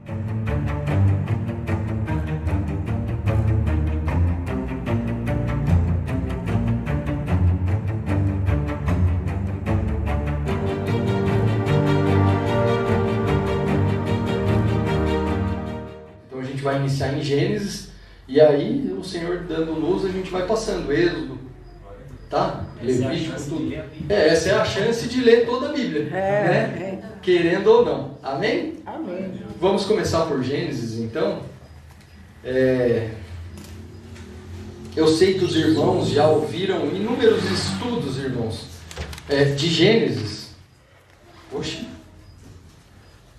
Então a gente vai iniciar em Gênesis, e aí o Senhor dando luz, a gente vai passando, Êxodo, tá? Levítico, tudo. Essa é a chance de ler toda a Bíblia, né? Querendo ou não. Amém? Amém. Vamos começar por Gênesis, então. Eu sei que os irmãos já ouviram inúmeros estudos, irmãos, de Gênesis. Poxa,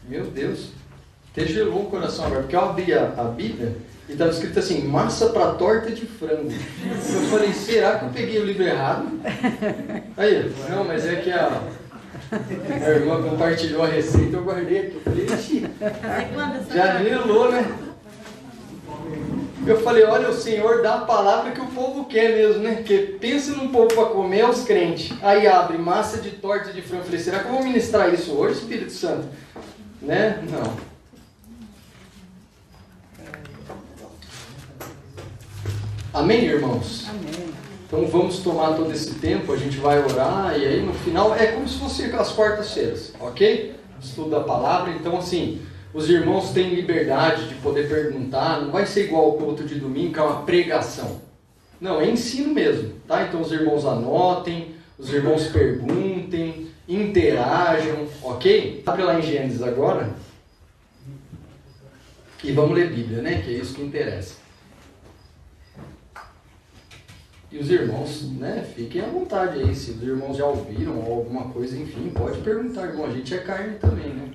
meu Deus, até gelou o coração agora, porque eu abri a Bíblia e estava escrito assim, massa para torta de frango. Eu falei, será que eu peguei o livro errado? Aí, não, mas é que a irmã compartilhou a receita, eu guardei aqui. Eu falei, ixi, já gelou, né? Eu falei, olha, o Senhor dá a palavra que o povo quer mesmo, né? Porque pensa num povo para comer, os crentes. Aí abre massa de torta de frango. Eu falei, será que eu vou ministrar isso hoje, Espírito Santo? Né? Não. Amém, irmãos? Amém. Então vamos tomar todo esse tempo, a gente vai orar e aí no final é como se fosse as quartas-feiras, ok? Estudo da palavra, então assim, os irmãos têm liberdade de poder perguntar, não vai ser igual ao culto de domingo, que é uma pregação. Não, é ensino mesmo, tá? Então os irmãos anotem, os irmãos perguntem, interajam, ok? Abre lá em Gênesis agora e vamos ler Bíblia, né? Que é isso que interessa. E os irmãos, né, fiquem à vontade aí, se os irmãos já ouviram ou alguma coisa, enfim, pode perguntar, irmão, a gente é carne também, né?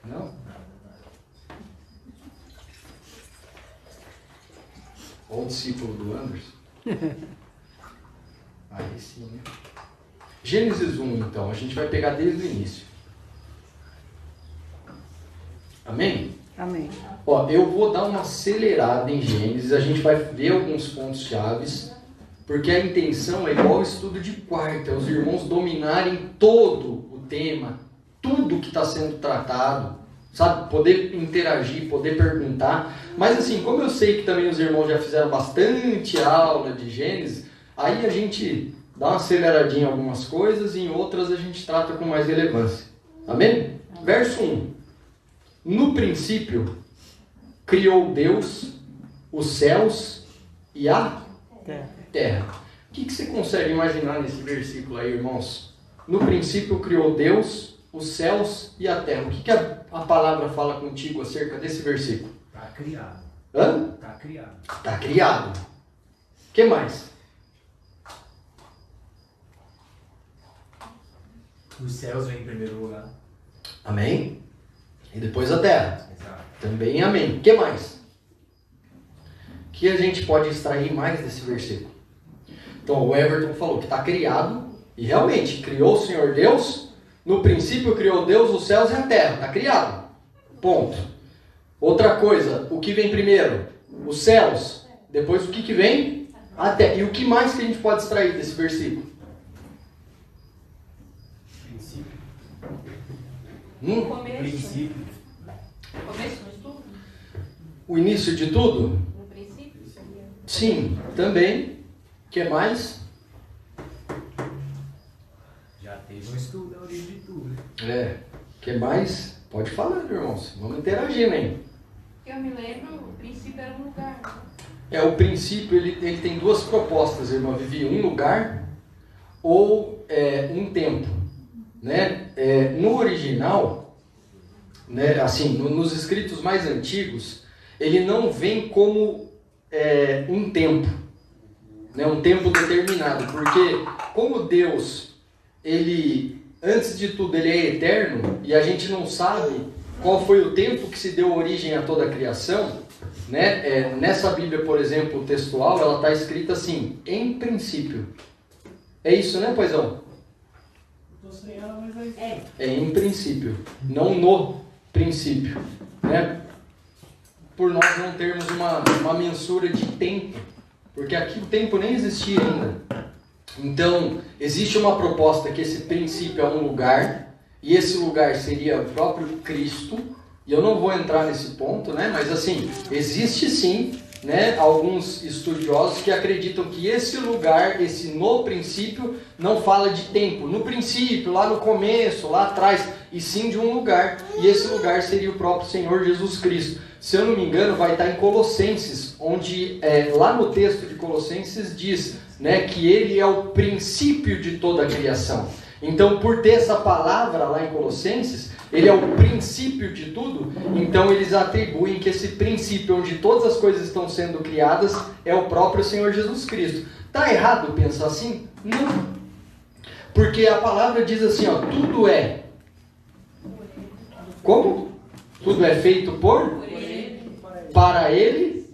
Não? Ou o discípulo do Anderson? Aí sim, né? Gênesis 1, então, a gente vai pegar desde o início. Amém? Amém. Ó, eu vou dar uma acelerada em Gênesis, a gente vai ver alguns pontos chaves, porque a intenção é igual ao estudo de quarta, os irmãos dominarem todo o tema, tudo que está sendo tratado, sabe? Poder interagir, poder perguntar. Mas assim, como eu sei que também os irmãos já fizeram bastante aula de Gênesis, aí a gente dá uma aceleradinha em algumas coisas e em outras a gente trata com mais relevância. Amém? Verso 1. No princípio, criou Deus os céus e a terra. O que você consegue imaginar nesse versículo aí, irmãos? No princípio, criou Deus os céus e a terra. O que a palavra fala contigo acerca desse versículo? Está criado. Hã? Está criado. Está criado. O que mais? Os céus vêm em primeiro lugar. Amém? E depois a terra. Exato. Também amém. O que mais? O que a gente pode extrair mais desse versículo? Então, o Everton falou que está criado, e realmente, criou o Senhor Deus, no princípio criou Deus os céus e a terra, está criado. Ponto. Outra coisa, o que vem primeiro? Os céus. Depois o que vem? A terra. E o que mais que a gente pode extrair desse versículo? Princípio. Princípio. Começo de tudo? O início de tudo? No princípio? Sim, também. O que mais? Já teve um estudo da origem de tudo. O que mais? Pode falar, irmãos. Vamos interagir, hein? Eu me lembro, o princípio era um lugar. O princípio, ele tem duas propostas, irmã Vivi. Um lugar ou um tempo. Né? No original, né, assim, nos escritos mais antigos, ele não vem como um tempo, né, um tempo determinado, porque como Deus, ele, antes de tudo, ele é eterno, e a gente não sabe qual foi o tempo que se deu origem a toda a criação, né? Nessa Bíblia, por exemplo, textual, ela está escrita assim, em princípio. É isso, né, paizão? Em princípio, não no princípio, né? Por nós não termos uma mensura de tempo, porque aqui o tempo nem existia ainda. Então, existe uma proposta que esse princípio é um lugar e esse lugar seria o próprio Cristo, e eu não vou entrar nesse ponto, né? Mas assim, existe sim, né, alguns estudiosos que acreditam que esse lugar, esse no princípio, não fala de tempo, no princípio, lá no começo, lá atrás, e sim de um lugar, e esse lugar seria o próprio Senhor Jesus Cristo. Se eu não me engano, vai estar em Colossenses, onde lá no texto de Colossenses diz, né, que ele é o princípio de toda a criação. Então, por ter essa palavra lá em Colossenses, ele é o princípio de tudo, então eles atribuem que esse princípio onde todas as coisas estão sendo criadas é o próprio Senhor Jesus Cristo. Está errado pensar assim? Não. Porque a palavra diz assim, ó, tudo é... Como? Tudo é feito por? Para Ele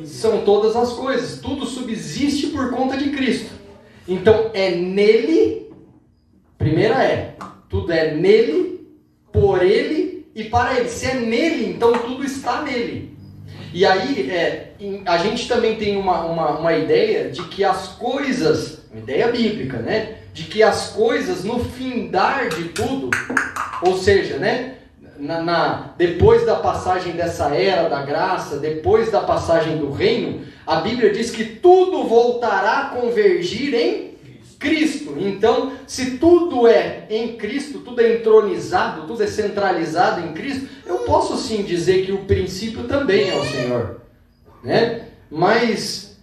são todas as coisas. Tudo subsiste por conta de Cristo. Então é nele, primeira tudo é nele, por Ele e para Ele. Se é nele, então tudo está nele. E aí a gente também tem uma ideia de que as coisas, uma ideia bíblica, né? De que as coisas no findar de tudo, ou seja, né? Depois da passagem dessa era da graça, depois da passagem do reino, a Bíblia diz que tudo voltará a convergir em Cristo. Então, se tudo é em Cristo, tudo é entronizado, tudo é centralizado em Cristo, eu posso sim dizer que o princípio também é o Senhor, né? Mas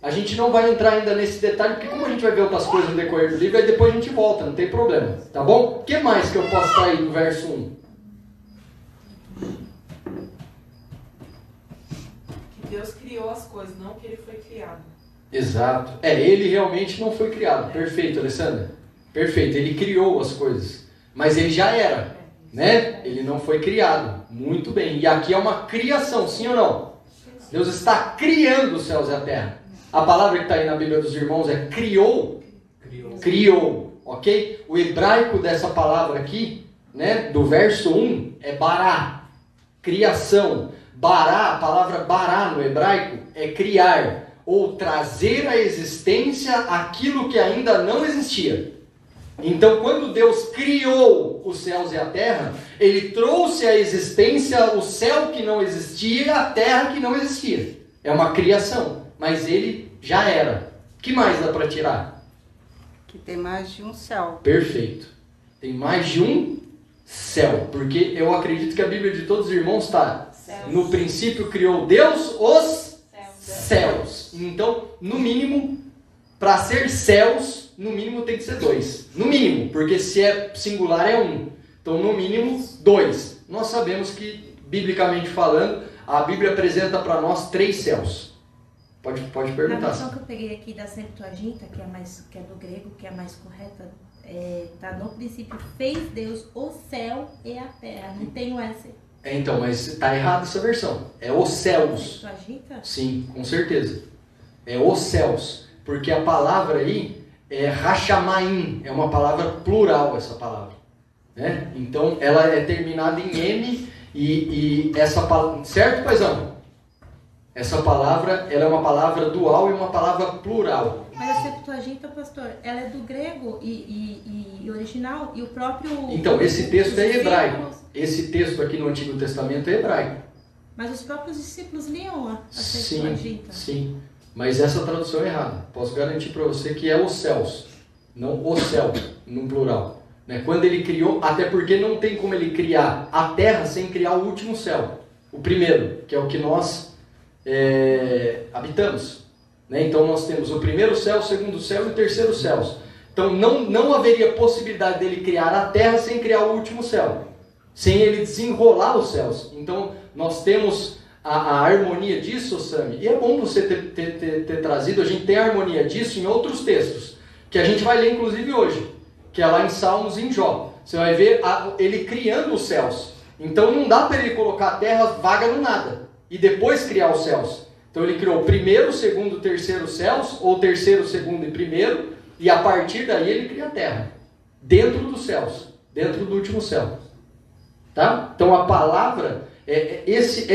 a gente não vai entrar ainda nesse detalhe, porque como a gente vai ver outras coisas no decorrer do livro, aí depois a gente volta, não tem problema, tá bom? O que mais que eu posso trair do verso 1? Que Deus criou as coisas, não que ele foi criado. Exato. Ele realmente não foi criado. Perfeito, Alessandra. Perfeito, ele criou as coisas. Mas ele já era, né? Ele não foi criado. Muito bem. E aqui é uma criação, sim ou não? Deus está criando os céus e a terra. A palavra que está aí na Bíblia dos irmãos é criou. Criou, ok? O hebraico dessa palavra aqui, né, do verso 1, é bará. Criação. Bará, a palavra bará no hebraico é criar. Ou trazer à existência aquilo que ainda não existia. Então, quando Deus criou os céus e a terra, Ele trouxe à existência o céu que não existia e a terra que não existia. É uma criação, mas Ele já era. O que mais dá para tirar? Que tem mais de um céu. Perfeito. Tem mais de um céu, porque eu acredito que a Bíblia de todos os irmãos está. No princípio criou Deus os céus. Então, no mínimo, para ser céus, no mínimo tem que ser 2. No mínimo, porque se é singular é 1. Então, no mínimo, 2. Nós sabemos que, biblicamente falando, a Bíblia apresenta para nós 3 céus. Pode perguntar. Na versão que eu peguei aqui da Septuaginta, que é do grego, que é a mais correta, tá no princípio, fez Deus o céu e a terra. Não tem o S. Então, mas está errada essa versão. É os céus. Septuaginta? Sim, com certeza. É os céus. Porque a palavra aí é Rachamaim. É uma palavra plural essa palavra. Né? Então, ela é terminada em M e essa palavra... Certo, paizão? Essa palavra, ela é uma palavra dual e uma palavra plural. Mas a Septuaginta, pastor, ela é do grego e original, e o próprio... Então, esse texto é hebraico. Esse texto aqui no Antigo Testamento é hebraico. Mas os próprios discípulos liam a Septuaginta. Sim. Mas essa tradução é errada. Posso garantir para você que é os céus. Não o céu, no plural. Né? Quando ele criou, até porque não tem como ele criar a terra sem criar o último céu. O primeiro, que é o que nós habitamos. Né? Então nós temos o primeiro céu, o segundo céu e o terceiro céu. Então não haveria possibilidade dele criar a terra sem criar o último céu. Sem ele desenrolar os céus. Então nós temos a harmonia disso, Sami. E é bom você ter trazido, a gente tem a harmonia disso em outros textos. Que a gente vai ler inclusive hoje. Que é lá em Salmos e em Jó. Você vai ver ele criando os céus. Então não dá para ele colocar a terra vaga no nada. E depois criar os céus. Então ele criou o primeiro, o segundo, o terceiro céus, ou terceiro, segundo e primeiro, e a partir daí ele cria a terra. Dentro dos céus, dentro do último céu. Tá? Então a palavra, esse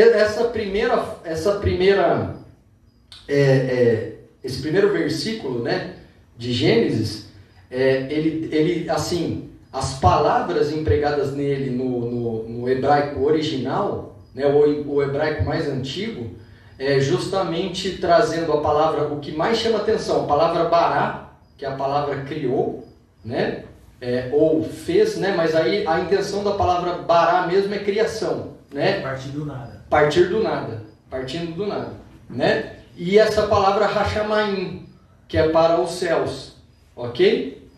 primeiro versículo, né, de Gênesis, ele assim, as palavras empregadas nele no hebraico original, né, o hebraico mais antigo, justamente trazendo a palavra, o que mais chama atenção, a palavra bará, que é a palavra criou, né, ou fez, né, mas aí a intenção da palavra bará mesmo é criação, né? Partir do nada. Partir do nada, partindo do nada, né? E essa palavra Hashamayim, que é para os céus, ok?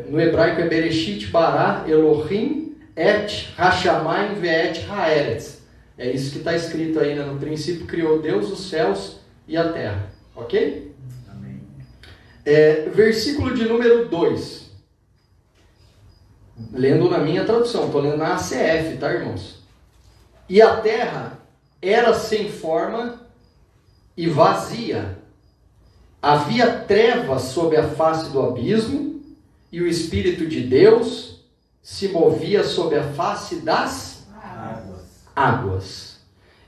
No hebraico é Bereshit bara Elohim et Hashamayim ve'et haaretz. É isso que está escrito aí, né? No princípio criou Deus os céus e a terra, ok? Amém. Versículo de número 2. Lendo na minha tradução, estou lendo na ACF, tá, irmãos? E a terra era sem forma e vazia. Havia trevas sob a face do abismo, e o Espírito de Deus se movia sob a face das águas.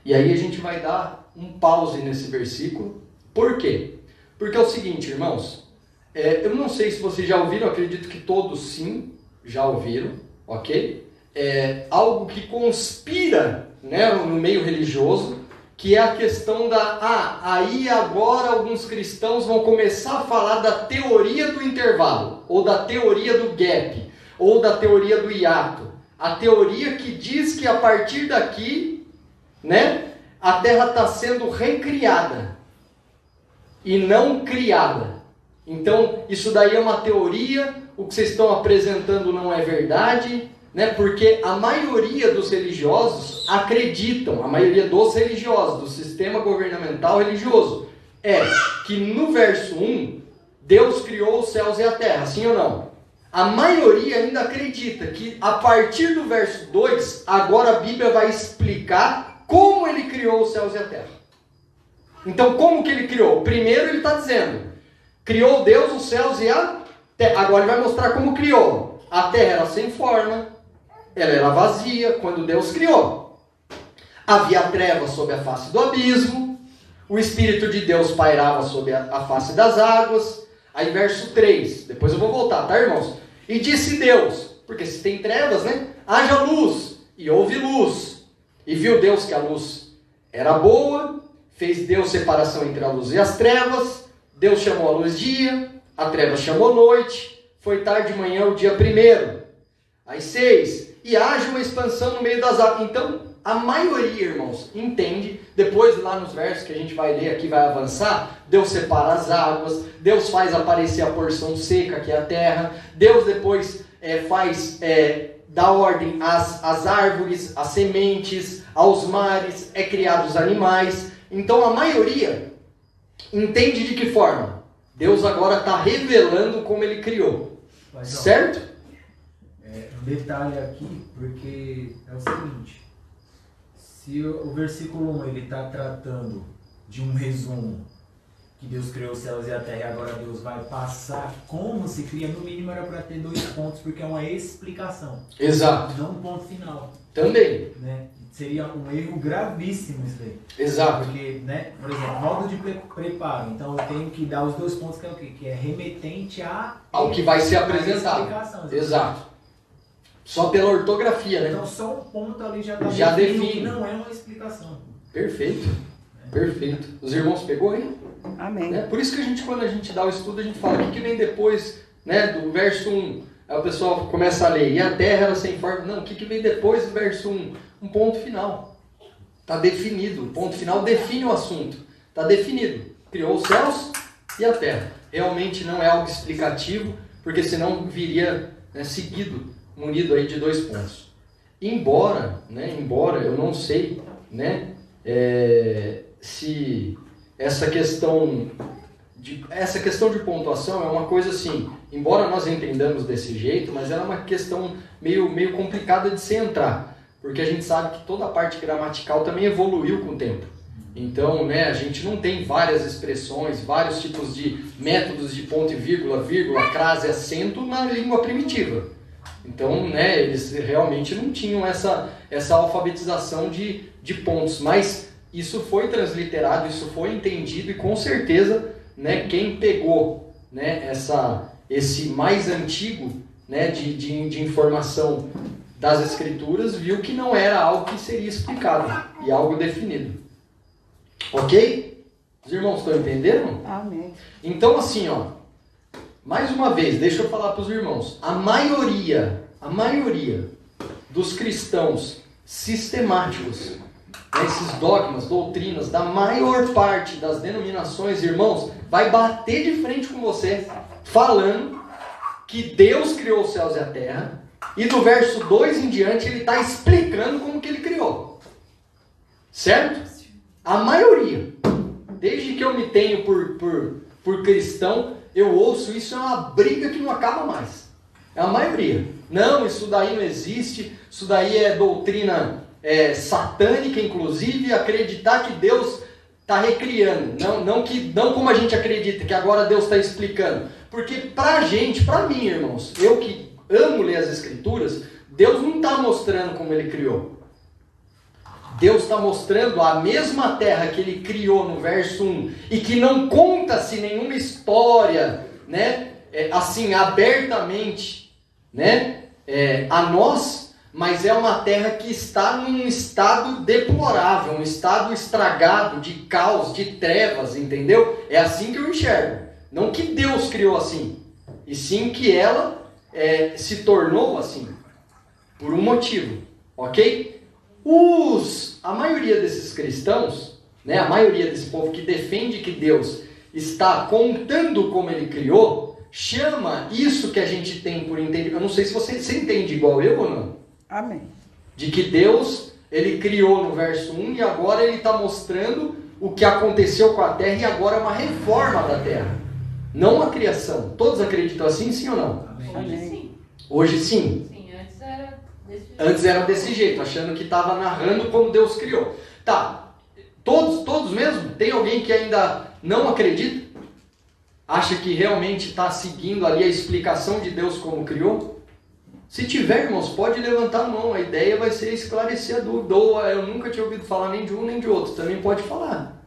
E aí a gente vai dar um pause nesse versículo. Por quê? Porque é o seguinte, irmãos, eu não sei se vocês já ouviram, acredito que todos sim, já ouviram, ok? Algo que conspira, né, no meio religioso, que é a questão aí agora alguns cristãos vão começar a falar da teoria do intervalo, ou da teoria do gap, ou da teoria do hiato. A teoria que diz que a partir daqui, né, a Terra está sendo recriada e não criada. Então, isso daí é uma teoria, o que vocês estão apresentando não é verdade, né? Porque a maioria dos religiosos acreditam, a maioria dos religiosos, do sistema governamental religioso, que no verso 1, Deus criou os céus e a terra, sim ou não? A maioria ainda acredita que a partir do verso 2, agora a Bíblia vai explicar como ele criou os céus e a terra. Então, como que ele criou? Primeiro ele está dizendo, criou Deus os céus e a terra. Agora ele vai mostrar como criou. A terra era sem forma, ela era vazia quando Deus criou. Havia trevas sobre a face do abismo, o Espírito de Deus pairava sobre a face das águas. Aí verso 3, depois eu vou voltar, tá, irmãos? E disse Deus, porque se tem trevas, né? Haja luz, e houve luz. E viu Deus que a luz era boa, fez Deus separação entre a luz e as trevas. Deus chamou a luz dia, a treva chamou noite, foi tarde de manhã o dia primeiro. Aí 6, e haja uma expansão no meio das águas. Então, a maioria, irmãos, entende, depois lá nos versos que a gente vai ler aqui, vai avançar, Deus separa as águas, Deus faz aparecer a porção seca, que é a terra, Deus depois dá ordem às árvores, às sementes, aos mares, criados os animais. Então, a maioria entende de que forma? Deus agora está revelando como ele criou, Mas, certo? Um detalhe aqui, porque é o seguinte, se o versículo 1 ele está tratando de um resumo, que Deus criou os céus e a terra e agora Deus vai passar como se cria, no mínimo era para ter 2 pontos, porque é uma explicação. Exato. Não um ponto final. Também. Né? Seria um erro gravíssimo isso daí. Exato. Porque, né, por exemplo, modo de preparo. Então eu tenho que dar os 2 pontos, que é o quê? Que é remetente ao que vai ser à apresentado. explicação. Exato. Só pela ortografia, né? Então só um ponto ali já está Já definindo define. que não é uma explicação. Perfeito. Perfeito. Os irmãos pegou aí? Amém. Né? Por isso que quando a gente dá o estudo, a gente fala o que vem depois, né, do verso 1. Aí o pessoal começa a ler, e a terra era sem forma. Não, o que vem depois do verso 1? Um ponto final. Está definido. O ponto final define o assunto. Está definido. Criou os céus e a terra. Realmente não é algo explicativo, porque senão viria, né, seguido, munido aí de 2 pontos. Embora eu não sei, né, se essa questão de pontuação é uma coisa assim, embora nós entendamos desse jeito, mas ela é uma questão meio complicada de se entrar, porque a gente sabe que toda a parte gramatical também evoluiu com o tempo. Então, né, a gente não tem várias expressões, vários tipos de métodos de ponto e vírgula, crase, acento na língua primitiva. Então, né, eles realmente não tinham essa alfabetização de pontos, mas isso foi transliterado, isso foi entendido e com certeza, né, quem pegou, né, esse mais antigo né, de informação das Escrituras, viu que não era algo que seria explicado e algo definido. Ok? Os irmãos estão entendendo? Amém. Então assim, ó, mais uma vez, deixa eu falar para os irmãos, a maioria dos cristãos sistemáticos, né, esses dogmas, doutrinas da maior parte das denominações, irmãos, vai bater de frente com você, falando que Deus criou os céus e a terra, e no verso 2 em diante ele está explicando como que ele criou. Certo? A maioria, desde que eu me tenho por cristão, eu ouço isso, é uma briga que não acaba mais. É a maioria. Não, isso daí não existe, isso daí é doutrina satânica, inclusive, acreditar que Deus está recriando. Não como a gente acredita, que agora Deus está explicando. Porque pra gente, pra mim, irmãos, eu que amo ler as Escrituras, Deus não está mostrando como Ele criou. Deus está mostrando a mesma terra que Ele criou no verso 1 e que não conta-se nenhuma história, né, assim, abertamente, né, a nós, mas é uma terra que está num estado deplorável, um estado estragado, de caos, de trevas, entendeu? É assim que eu enxergo. Não que Deus criou assim, e sim que ela se tornou assim, por um motivo, ok? A maioria desses cristãos, né, a maioria desse povo que defende que Deus está contando como Ele criou, chama isso que a gente tem por entender. Eu não sei se você entende igual eu ou não. Amém. De que Deus, Ele criou no verso 1 e agora Ele está mostrando o que aconteceu com a terra e agora é uma reforma da terra. Não uma criação. Todos acreditam assim, sim ou não? Hoje sim. Hoje sim. Sim, antes era desse jeito. Antes era desse jeito, achando que estava narrando como Deus criou. Tá, todos mesmo? Tem alguém que ainda não acredita? Acha que realmente está seguindo ali a explicação de Deus como criou? Se tiver, irmãos, pode levantar a mão. A ideia vai ser esclarecer a dúvida. Ou eu nunca tinha ouvido falar nem de um nem de outro. Também pode falar.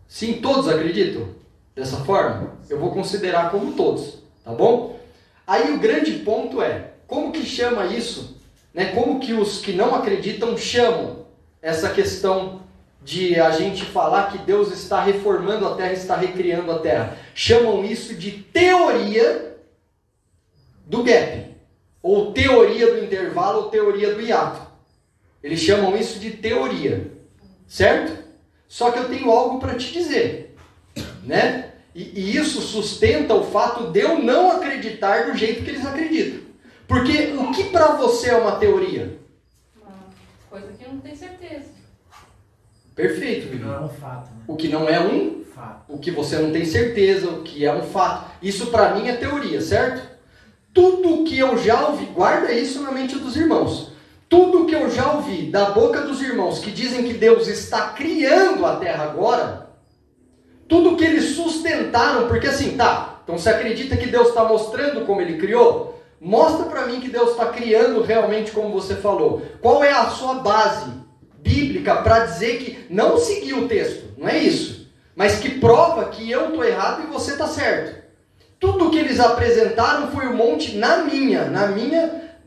Sim, todos acreditam? Dessa forma? Eu vou considerar como todos. Tá bom? Aí o grande ponto é, como que chama isso? Né? Como que os que não acreditam chamam essa questão de a gente falar que Deus está reformando a terra, está recriando a terra? Chamam isso de teoria do gap, ou teoria do intervalo, ou teoria do hiato. Eles chamam isso de teoria, certo? Só que eu tenho algo para te dizer, né? E isso sustenta o fato de eu não acreditar do jeito que eles acreditam. Porque o que para você é uma teoria? Uma coisa que eu não tenho certeza. Perfeito, Não é Vivi. um fato, né? O que não é um, Fato. o que você não tem certeza, o que é um fato. Isso para mim é teoria, certo? Tudo que eu já ouvi, guarda isso na mente dos irmãos. Tudo que eu já ouvi da boca dos irmãos que dizem que Deus está criando a terra agora, tudo que eles sustentaram, porque assim, tá, então você acredita que Deus está mostrando como Ele criou? Mostra para mim que Deus está criando realmente como você falou. Qual é a sua base bíblica para dizer que não seguir o texto? Não é isso. Mas que prova que eu estou errado e você está certo. Tudo que eles apresentaram foi um monte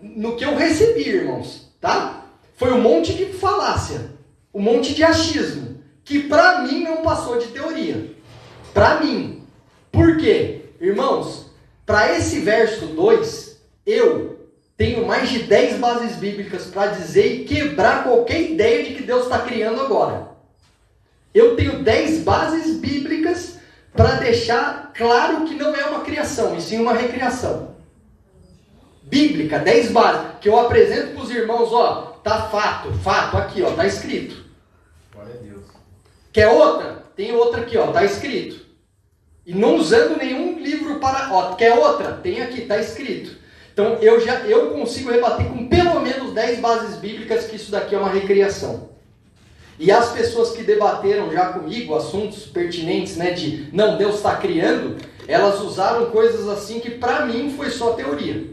no que eu recebi, irmãos. Tá? Foi um monte de falácia. Um monte de achismo. Que para mim não passou de teoria. Para mim. Por quê? Irmãos, para esse verso 2, eu tenho mais de 10 bases bíblicas para dizer e quebrar qualquer ideia de que Deus está criando agora. Eu tenho 10 bases bíblicas para deixar claro que não é uma criação, e sim uma recriação. Bíblica, 10 bases, que eu apresento para os irmãos, ó, tá fato, aqui, ó, tá escrito. Glória a Deus. Quer outra? Tem outra aqui, ó, tá escrito. E não usando nenhum livro para... Ó, quer outra? Tem aqui, tá escrito. Então eu consigo rebater com pelo menos 10 bases bíblicas que isso daqui é uma recriação. E as pessoas que debateram já comigo assuntos pertinentes, né, de não, Deus está criando, elas usaram coisas assim que para mim foi só teoria.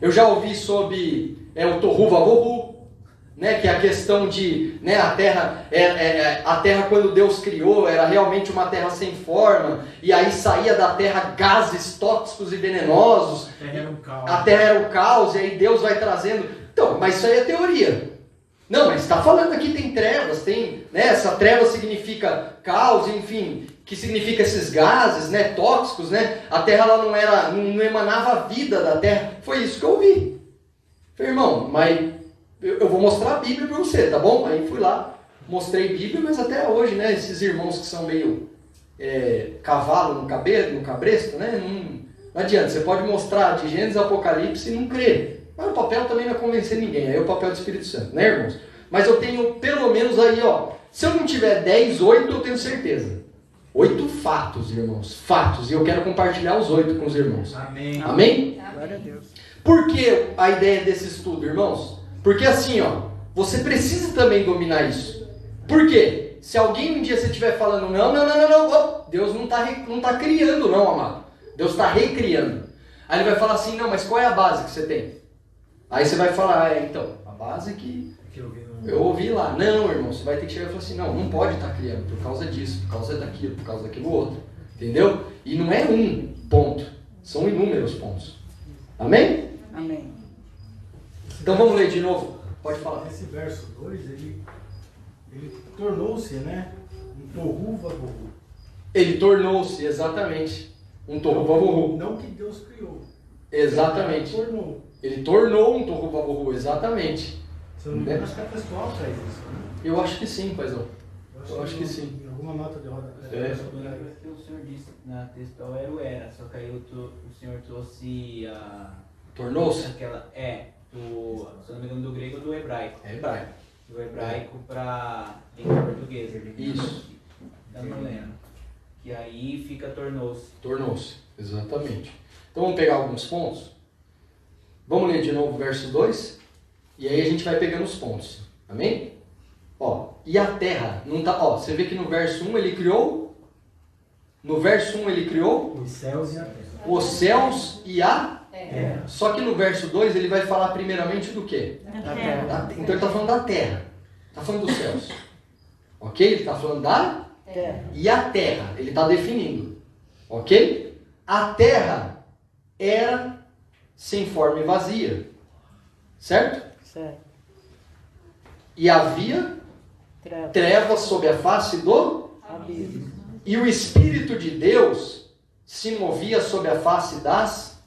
Eu já ouvi sobre o Tohu Vavohu, né, que é a questão de, né, a terra quando Deus criou era realmente uma terra sem forma, e aí saía da terra gases tóxicos e venenosos, A terra era um caos. a terra era o caos, e aí Deus vai trazendo. Então, mas isso aí é teoria. Não, mas está falando aqui tem trevas, tem, né, essa treva significa caos, enfim, que significa esses gases, né, tóxicos, né? A terra ela não emanava a vida da terra. Foi isso que eu ouvi. Falei, irmão, mas eu vou mostrar a Bíblia para você, tá bom? Aí fui lá, mostrei a Bíblia, mas até hoje, né, esses irmãos que são meio cavalo no cabresto, né, não adianta, você pode mostrar de Gênesis a Apocalipse e não crer. Mas o papel também não é convencer ninguém, aí é o papel do Espírito Santo, né, irmãos? Mas eu tenho pelo menos aí, ó, se eu não tiver 10, 8, eu tenho certeza. 8 fatos, irmãos, fatos, e eu quero compartilhar os 8 com os irmãos. Amém. Amém? Glória a Deus. Por que a ideia desse estudo, irmãos? Porque assim, ó, você precisa também dominar isso. Por quê? Se alguém um dia você estiver falando, não, Deus não tá criando não, amado. Deus está recriando. Aí ele vai falar assim, não, mas qual é a base que você tem? Aí você vai falar, então, a base que eu ouvi lá. Não, irmão, você vai ter que chegar e falar assim, não pode estar criando por causa disso, por causa daquilo, por causa daquilo outro. Entendeu? E não é um ponto, são inúmeros pontos. Amém? Amém. Então vamos ler de novo. Pode falar. Esse verso 2, ele tornou-se, né, um tohu vabohu. Ele tornou-se, exatamente, um tohu vabohu. Não que Deus criou. Exatamente. Ele tornou um tohu vabohu, exatamente. Se eu não me engano, acho que a textual traz isso, né? Eu acho que sim, paizão. Eu acho que sim. Em alguma nota de rodapé. O senhor disse na textual era, só que aí o senhor trouxe a... Tornou-se? Aquela, se eu não me engano, do grego ou do hebraico. É hebraico. Do hebraico para língua portuguesa. Isso. Eu não lembro. Que aí fica tornou-se. Tornou-se, exatamente. Então vamos pegar alguns pontos. Vamos ler de novo o verso 2. E aí a gente vai pegando os pontos. Amém? Ó, e a terra não tá, ó, você vê que no verso 1 ele criou. No verso 1 ele criou Os céus e a terra. os céus e a. Terra. Só que no verso 2 ele vai falar primeiramente do quê? Da terra. Então ele está falando da terra. Está falando dos céus. Ok? Ele está falando da Terra. e a terra. Ele está definindo. Ok? A terra era sem forma e vazia. Certo? Certo. E havia Treva. trevas sobre a face do... Abismo. E o Espírito de Deus se movia sobre a face das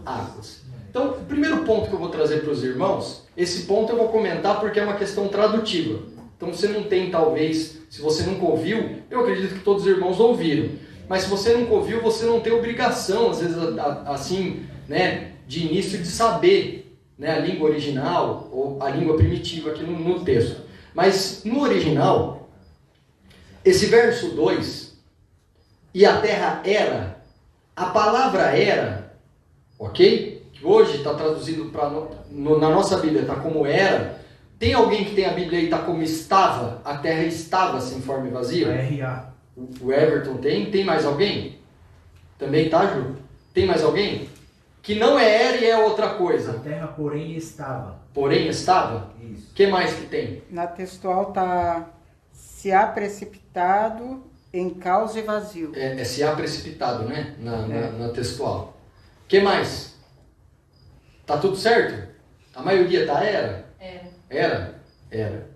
águas. Então, o primeiro ponto que eu vou trazer para os irmãos, esse ponto eu vou comentar porque é uma questão tradutiva. Então, você não tem, talvez, se você nunca ouviu, eu acredito que todos os irmãos ouviram. Mas se você nunca ouviu, você não tem obrigação, às vezes, assim, né, de início, de saber, né, a língua original ou a língua primitiva aqui no texto. Mas, no original, esse verso 2, e a terra era, a palavra era, ok? Que hoje está traduzido na nossa Bíblia, está como era. Tem alguém que tem a Bíblia aí, está como estava? A terra estava sem forma e vazia? R.A. O Everton tem? Tem mais alguém? Também tá, Ju? Tem mais alguém? Que não é era e é outra A coisa. terra, porém, estava. Porém estava? Isso. O que mais que tem? Na textual está se há precipitado em caos e vazio. Se há precipitado, né? Na textual. O que mais? Tá tudo certo? A maioria tá era? Era.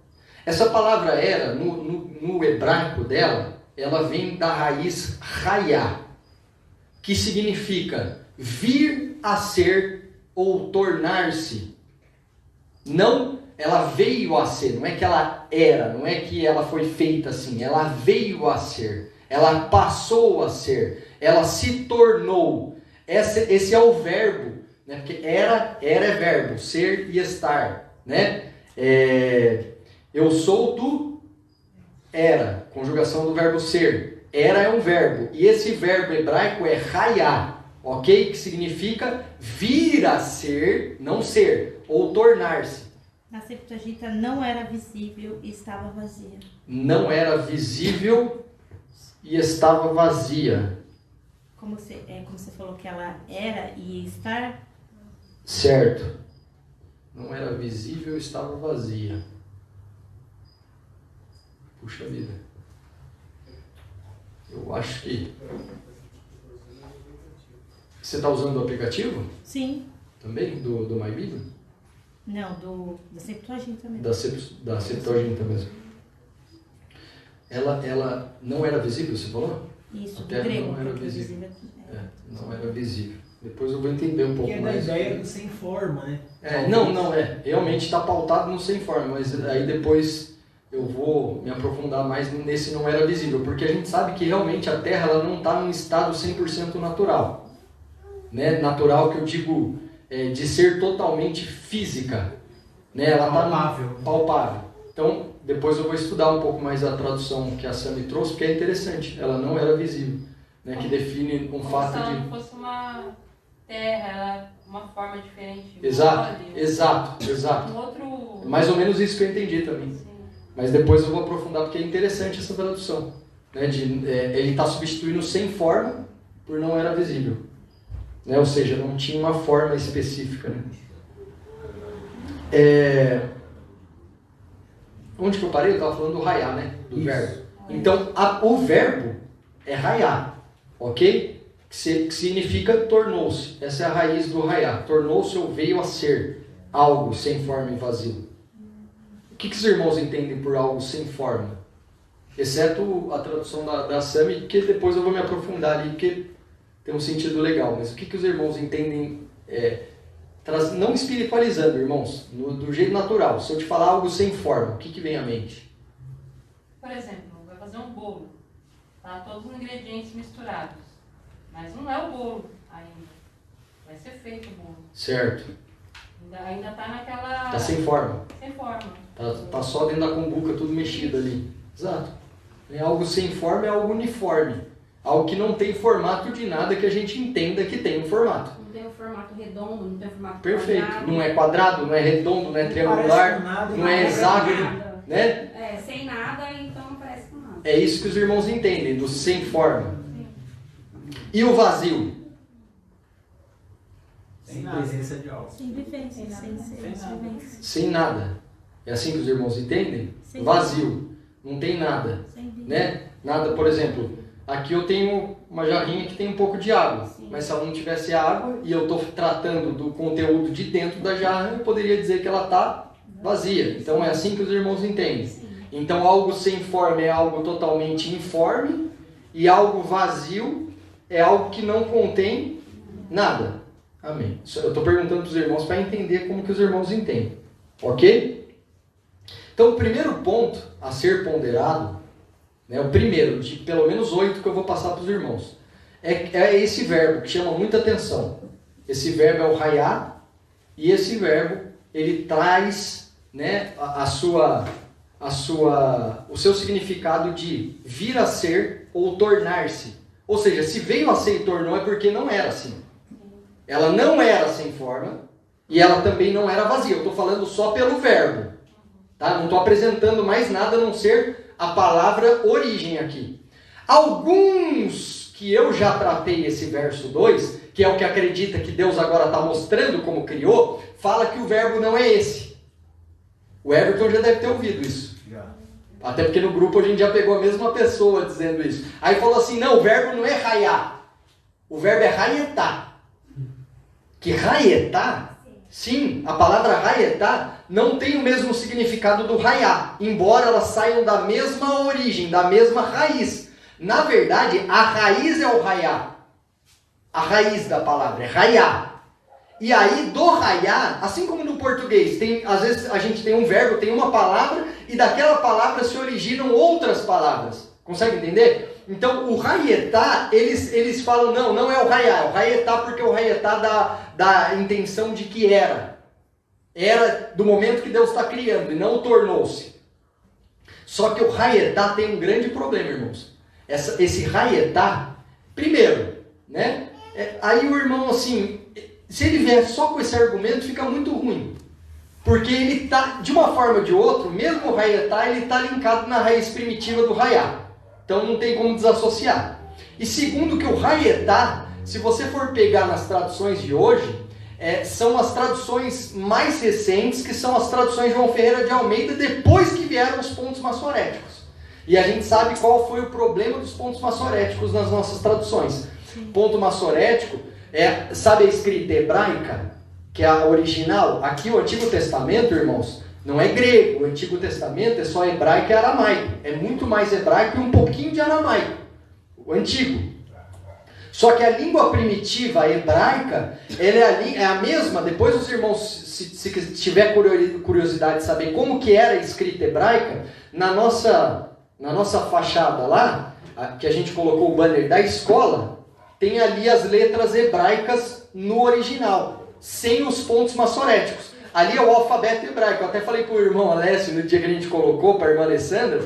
Essa palavra era, no hebraico dela, ela vem da raiz raiá, que significa vir a ser ou tornar-se. Não, ela veio a ser, não é que ela era, não é que ela foi feita assim, ela veio a ser, ela passou a ser, ela se tornou. Esse é o verbo, né? Porque era é verbo, ser e estar, né? Eu sou do era, conjugação do verbo ser. Era é um verbo, e esse verbo hebraico é raiá, ok? Que significa vir a ser, não ser, ou tornar-se. Na Septuaginta não era visível e estava vazia. Não era visível e estava vazia. Como você falou que ela era e ia estar, Certo. Não era visível, estava vazia. Puxa vida. Eu acho que... Você está usando o aplicativo? Sim. Também? Do MyBíblia? Não, da Septuaginta também. Da Septuaginta mesmo. Ela não era visível, você falou? Isso, A do terra grego. não era porque visível. é. Não era visível. Depois eu vou entender um pouco Que é da mais. ideia do sem forma, né? Não, realmente está pautado no sem forma, mas aí depois eu vou me aprofundar mais nesse não era visível, porque a gente sabe que realmente a Terra ela não está num estado 100% natural. Né? Natural que eu digo de ser totalmente física. Né? Ela está palpável. Então, depois eu vou estudar um pouco mais a tradução que a Sami trouxe, porque é interessante. Ela não era visível, né? Que define um fato se ela de... não fosse uma terra, ela uma forma diferente. Exato. Um outro... Mais ou menos isso que eu entendi também. Sim. Mas depois eu vou aprofundar, porque é interessante essa tradução. Né? Ele está substituindo sem forma por não era visível. Né? Ou seja, não tinha uma forma específica. Né? Onde que eu parei? Eu estava falando do raiar, né? Do verbo. Então, o verbo é raiar, ok? Que significa tornou-se. Essa é a raiz do raiar. Tornou-se ou veio a ser algo sem forma e vazio. O que os irmãos entendem por algo sem forma? Exceto a tradução da Sami, que depois eu vou me aprofundar ali, porque tem um sentido legal. Mas o que os irmãos entendem, não espiritualizando, irmãos, do jeito natural. Se eu te falar algo sem forma, o que vem à mente? Por exemplo, vai fazer um bolo. Tá todos os ingredientes misturados. Mas não é o bolo ainda. Vai ser feito o bolo. Certo. Ainda tá naquela... Tá sem forma. Sem forma. Tá só dentro da cumbuca, tudo mexido ali. Exato. Algo sem forma é algo uniforme. Algo que não tem formato de nada que a gente entenda que tem um formato. Não tem um formato redondo, não tem um formato Perfeito. quadrado. Não é quadrado, não é redondo, não é triangular, não é hexágono. Né? Sem nada, então não parece com nada. É isso que os irmãos entendem, do sem forma. E o vazio? Sem presença de algo. Sem vivência, Sem nada. É assim que os irmãos entendem? Sem Vazio. Não tem nada. Né? Nada, por exemplo, aqui eu tenho uma jarrinha que tem um pouco de água. Sim. Mas se ela não tivesse água e eu estou tratando do conteúdo de dentro da jarra, eu poderia dizer que ela está vazia. Então é assim que os irmãos entendem. Sim. Então algo sem forma é algo totalmente informe e algo vazio é algo que não contém nada. Amém. Eu estou perguntando para os irmãos para entender como que os irmãos entendem. Ok? Então o primeiro ponto a ser ponderado, né, o primeiro de pelo menos 8 que eu vou passar para os irmãos, é esse verbo que chama muita atenção. Esse verbo é o raiar, e esse verbo ele traz, né, o seu significado de vir a ser ou tornar-se. Ou seja, se veio a ser e tornou é porque não era assim. Ela não era sem forma e ela também não era vazia. Eu estou falando só pelo verbo. Tá? Não estou apresentando mais nada a não ser a palavra origem aqui. Alguns que eu já tratei esse verso 2, que é o que acredita que Deus agora está mostrando como criou, fala que o verbo não é esse. O Everton já deve ter ouvido isso. Já. Até porque no grupo a gente já pegou a mesma pessoa dizendo isso. Aí falou assim, não, o verbo não é raiar. O verbo é raietar. Que raietar, sim, a palavra raietar não tem o mesmo significado do raiar, embora elas saiam da mesma origem, da mesma raiz. Na verdade, a raiz é o raiar. A raiz da palavra é raiar. E aí, do raiar, assim como no português, às vezes a gente tem um verbo, tem uma palavra, e daquela palavra se originam outras palavras. Consegue entender? Então, o raietar, eles falam, não é o raiar, é o raietar porque o raietar dá intenção de que era. Era do momento que Deus está criando, e não tornou-se. Só que o raietar tem um grande problema, irmãos. Esse raietar, primeiro, né? Aí o irmão, assim, se ele vier só com esse argumento, fica muito ruim. Porque ele está, de uma forma ou de outra, mesmo o raietar, ele está linkado na raiz primitiva do raiar. Então não tem como desassociar. E segundo que o raietar, se você for pegar nas traduções de hoje, são as traduções mais recentes, que são as traduções de João Ferreira de Almeida, depois que vieram os pontos maçoréticos. E a gente sabe qual foi o problema dos pontos maçoréticos nas nossas traduções. Ponto maçorético sabe a escrita hebraica, que é a original? Aqui o Antigo Testamento, irmãos, não é grego. O Antigo Testamento é só hebraico e aramaico. É muito mais hebraico e um pouquinho de aramaico. O Antigo. Só que a língua primitiva hebraica, ela é a mesma. Depois os irmãos, se tiver curiosidade de saber como que era a escrita hebraica, na nossa fachada lá, que a gente colocou o banner da escola, tem ali as letras hebraicas no original, sem os pontos maçoréticos. Ali é o alfabeto hebraico. Eu até falei para o irmão Alessio, no dia que a gente colocou, para a irmã Alessandra,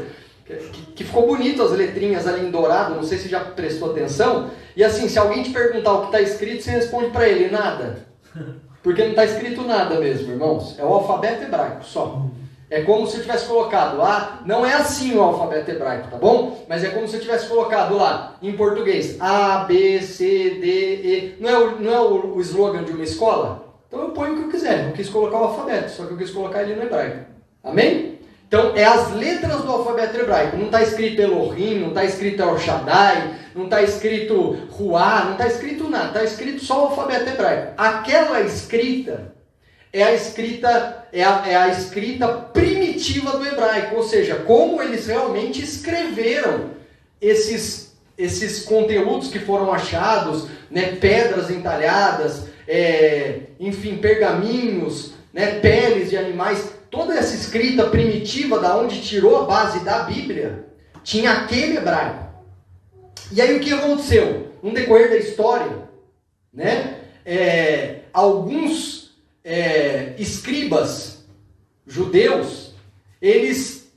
que ficou bonito as letrinhas ali em dourado, não sei se já prestou atenção. E assim, se alguém te perguntar o que está escrito, você responde para ele, nada. Porque não está escrito nada mesmo, irmãos. É o alfabeto hebraico só. É como se eu tivesse colocado lá, não é assim o alfabeto hebraico, tá bom? Mas é como se eu tivesse colocado lá, em português, A, B, C, D, E. Não é o slogan de uma escola? Então eu ponho o que eu quiser. Eu quis colocar o alfabeto, só que eu quis colocar ele no hebraico. Amém? Então é as letras do alfabeto hebraico. Não está escrito Elohim, não está escrito El Shaddai, não está escrito Ruá, não está escrito nada. Está escrito só o alfabeto hebraico. Aquela escrita é a escrita primitiva do hebraico, ou seja, como eles realmente escreveram esses conteúdos que foram achados, né, pedras entalhadas, enfim, pergaminhos, né, peles de animais, toda essa escrita primitiva da onde tirou a base da Bíblia, tinha aquele hebraico. E aí o que aconteceu? No decorrer da história, né, alguns escribas judeus, eles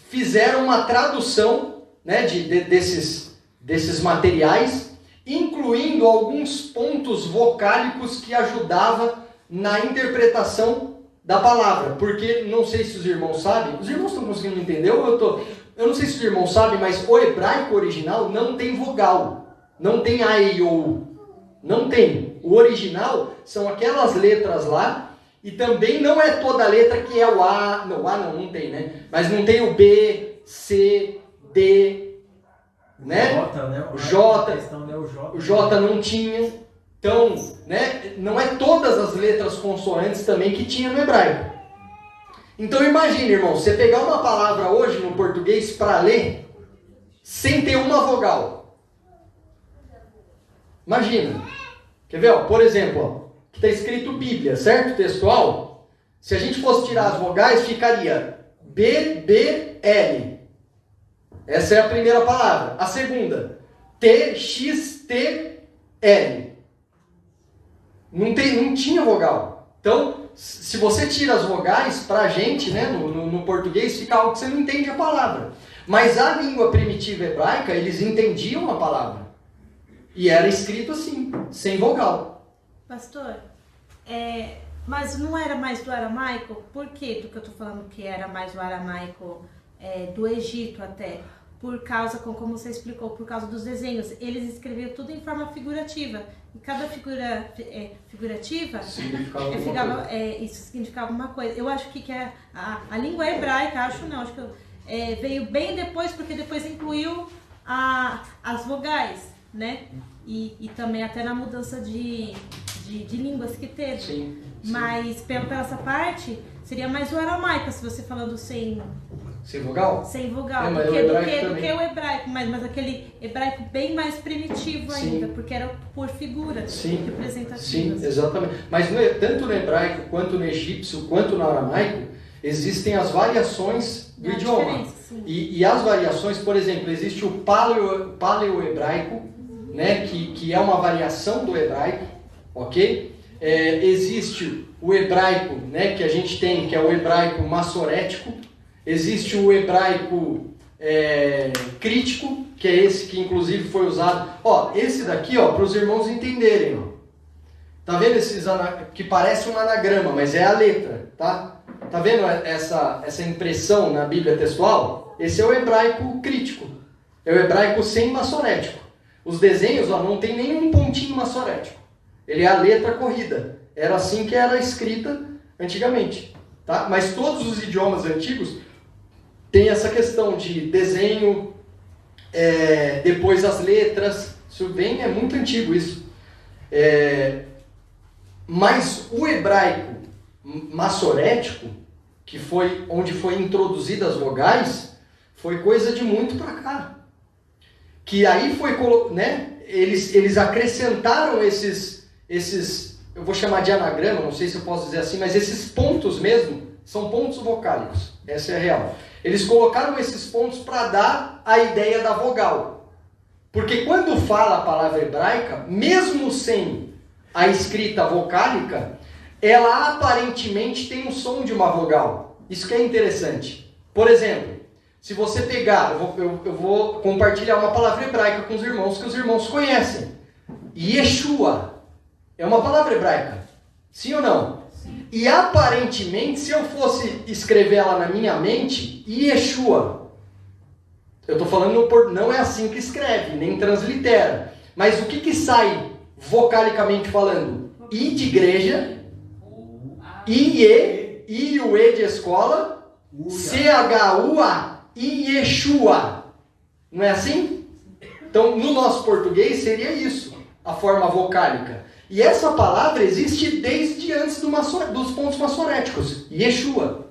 fizeram uma tradução, né, desses materiais, incluindo alguns pontos vocálicos que ajudavam na interpretação da palavra. Porque, não sei se os irmãos sabem, os irmãos estão conseguindo entender ou eu não sei se os irmãos sabem, mas o hebraico original não tem vogal, não tem a, e, ou, não tem. O original são aquelas letras lá, e também não é toda letra que é o A, não tem, né? Mas não tem o B, C, D, né? O J não tinha. Então, né? Não é todas as letras consoantes também que tinha no hebraico. Então imagine, irmão, você pegar uma palavra hoje no português para ler, sem ter uma vogal. Imagina. Quer ver? Ó, por exemplo, ó, que está escrito Bíblia, certo? Textual. Se a gente fosse tirar as vogais, ficaria B, B, L. Essa é a primeira palavra. A segunda, T, X, T, L. Não tinha vogal. Então, se você tira as vogais, para a gente, né, no português, fica algo que você não entende a palavra. Mas a língua primitiva hebraica, eles entendiam a palavra. E era escrito assim, sem vogal. Pastor, mas não era mais do aramaico? Por que do que eu estou falando que era mais do aramaico do Egito até? Por causa, como você explicou, por causa dos desenhos. Eles escreviam tudo em forma figurativa. E cada figura figurativa isso significava uma coisa. Eu acho que a língua hebraica, acho que veio bem depois, porque depois incluiu as vogais, né? E também até na mudança de línguas que teve. Sim. Mas pela essa parte, seria mais o aramaico, se você falando sem vogal? Sem vogal, mas do que o hebraico, mas aquele hebraico bem mais primitivo ainda, porque era por figuras representativas. Sim, exatamente. Mas tanto no hebraico, quanto no egípcio, quanto no aramaico, existem as variações do idioma. E as variações, por exemplo, existe o paleo-hebraico, né, que é uma variação do hebraico, ok? Existe o hebraico, né, que a gente tem, que é o hebraico maçorético. Existe o hebraico crítico, que é esse que inclusive foi usado. Ó, esse daqui, ó, para os irmãos entenderem, ó. Tá vendo esses que parece um anagrama, mas é a letra, tá? Tá vendo essa impressão na Bíblia textual? Esse é o hebraico crítico. É o hebraico sem maçorético. Os desenhos, ó, não tem nenhum pontinho maçorético. Ele é a letra corrida. Era assim que era escrita antigamente. Tá? Mas todos os idiomas antigos têm essa questão de desenho, depois as letras. Isso é muito antigo isso. Mas o hebraico massorético, que foi onde foi introduzidas as vogais, foi coisa de muito para cá. Que aí foi, né? Eles acrescentaram esses, eu vou chamar de anagrama, não sei se eu posso dizer assim, mas esses pontos mesmo são pontos vocálicos. Essa é a real. Eles colocaram esses pontos para dar a ideia da vogal. Porque quando fala a palavra hebraica, mesmo sem a escrita vocálica, ela aparentemente tem um som de uma vogal. Isso que é interessante. Por exemplo, se você pegar, eu vou compartilhar uma palavra hebraica com os irmãos que os irmãos conhecem. Yeshua é uma palavra hebraica. Sim ou não? Sim. E aparentemente, se eu fosse escrever ela na minha mente, Yeshua. Eu estou falando, não é assim que escreve, nem translitera. Mas o que sai vocalicamente falando? I de igreja, I o E de escola, C-H-U-A. Yeshua. Não é assim? Então, no nosso português seria isso, a forma vocálica. E essa palavra existe desde antes dos pontos massoréticos, Yeshua.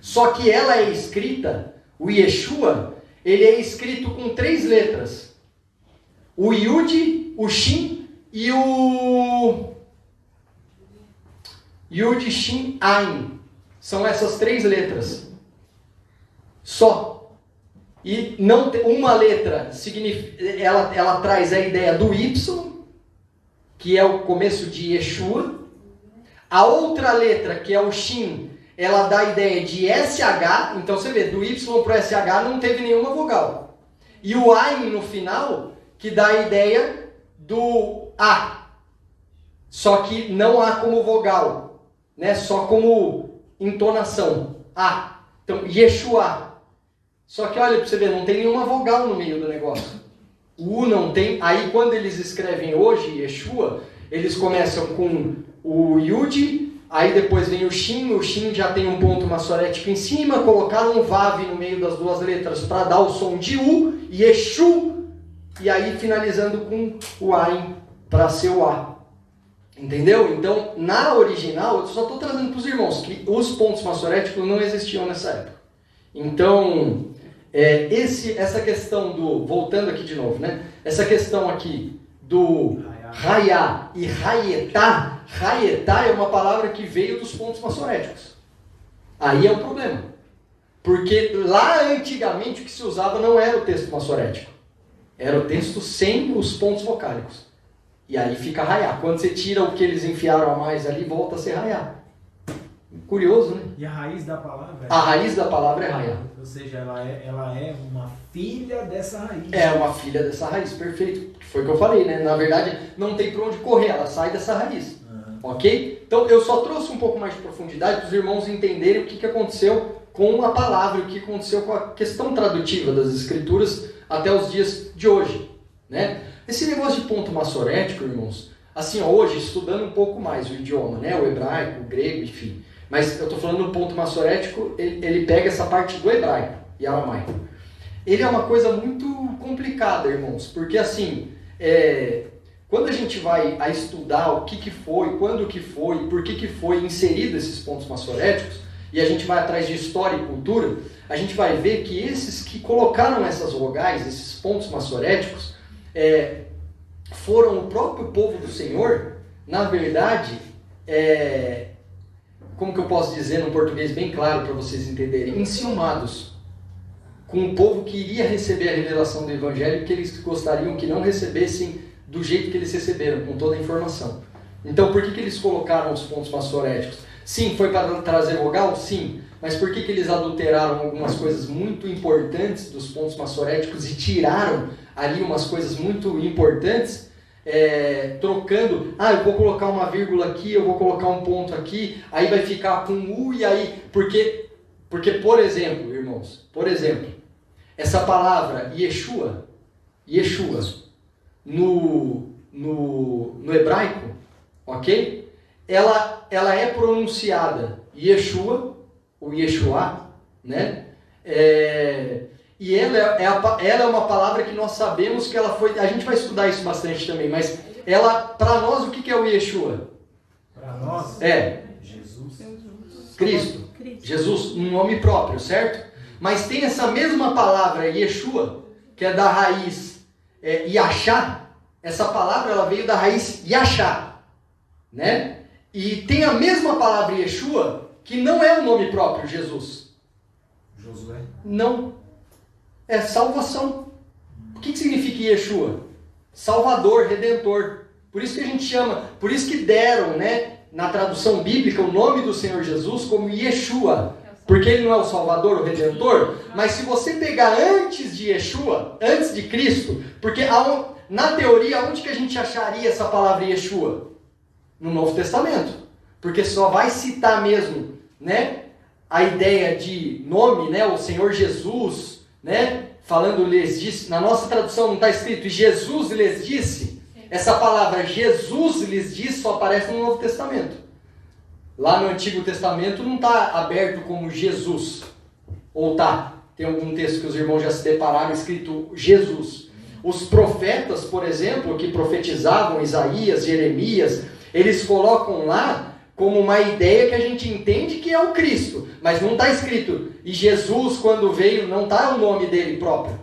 Só que ela é escrita, o Yeshua, ele é escrito com 3 letras. O Yud, o Shin e o Yud, Shin, Ain. São essas 3 letras. Só. E não uma letra significa, ela traz a ideia do Y, que é o começo de Yeshua. A outra letra, que é o Shin, ela dá a ideia de SH. Então você vê, do Y para o SH não teve nenhuma vogal. E o Ain no final, que dá a ideia do A. Só que não há como vogal, né? Só como entonação. A. Então, Yeshua. Só que olha para você ver, não tem nenhuma vogal no meio do negócio. O U não tem. Aí quando eles escrevem hoje, Yeshua, eles começam com o Yud, aí depois vem o Shin já tem um ponto massorético em cima, colocaram um Vav no meio das 2 letras para dar o som de U, Yeshu, e aí finalizando com o Ain para ser o A. Entendeu? Então, na original, eu só estou trazendo para os irmãos que os pontos massoréticos não existiam nessa época. Então, essa questão do... Voltando aqui de novo, né? Essa questão aqui do Rayá e Rayetá. Rayetá é uma palavra que veio dos pontos massoréticos. Aí é um problema. Porque lá antigamente o que se usava não era o texto massorético. Era o texto sem os pontos vocálicos. E aí fica Rayá. Quando você tira o que eles enfiaram a mais ali, volta a ser Rayá. Curioso, né? E a raiz da palavra? A raiz da palavra é Rayá. Ou seja, ela é uma filha dessa raiz. É uma filha dessa raiz, perfeito. Foi o que eu falei, né? Na verdade, não tem para onde correr, ela sai dessa raiz. Ok? Então, eu só trouxe um pouco mais de profundidade para os irmãos entenderem o que aconteceu com a palavra, o que aconteceu com a questão tradutiva das escrituras até os dias de hoje, né? Esse negócio de ponto massorético, irmãos, assim, ó, hoje, estudando um pouco mais o idioma, né? O hebraico, o grego, enfim. Mas eu estou falando do ponto massorético, ele pega essa parte do hebraico e aramaico. Ele é uma coisa muito complicada, irmãos, porque assim, quando a gente vai a estudar o que foi, quando que foi, por que foi inserido esses pontos massoréticos, e a gente vai atrás de história e cultura, a gente vai ver que esses que colocaram essas vogais, esses pontos massoréticos, foram o próprio povo do Senhor, na verdade, como que eu posso dizer no português bem claro para vocês entenderem, enciumados com o povo que iria receber a revelação do Evangelho, que eles gostariam que não recebessem do jeito que eles receberam, com toda a informação. Então, por que eles colocaram os pontos massoréticos? Sim, foi para trazer vogal? Sim. Mas por que eles adulteraram algumas coisas muito importantes dos pontos massoréticos e tiraram ali umas coisas muito importantes, trocando, eu vou colocar uma vírgula aqui, eu vou colocar um ponto aqui, aí vai ficar com U e aí... Porque, por exemplo, irmãos, essa palavra Yeshua, no hebraico, ok? ela é pronunciada Yeshua, ou Yeshua, né? E ela é uma palavra que nós sabemos que ela foi... A gente vai estudar isso bastante também, mas para nós, o que é o Yeshua? Para nós, Jesus. Cristo. Jesus, um nome próprio, certo? Mas tem essa mesma palavra Yeshua, que é da raiz Yashá. Essa palavra ela veio da raiz Yashá, né? E tem a mesma palavra Yeshua, que não é o nome próprio, Jesus. Josué. Não. É salvação. O que significa Yeshua? Salvador, Redentor. Por isso que a gente chama, por isso que deram, né, na tradução bíblica, o nome do Senhor Jesus como Yeshua. Porque ele não é o Salvador, o Redentor. Mas se você pegar antes de Yeshua, antes de Cristo, porque na teoria, onde que a gente acharia essa palavra Yeshua? No Novo Testamento. Porque só vai citar mesmo, né, a ideia de nome, né, o Senhor Jesus, né, falando lhes disse, na nossa tradução não está escrito, e Jesus lhes disse. Essa palavra Jesus lhes disse só aparece no Novo Testamento. Lá no Antigo Testamento não está aberto como Jesus. Ou tá? Tem algum texto que os irmãos já se depararam escrito Jesus. Os profetas, por exemplo, que profetizavam, Isaías, Jeremias, eles colocam lá como uma ideia que a gente entende que é o Cristo. Mas não está escrito. E Jesus, quando veio, não está o nome dele próprio.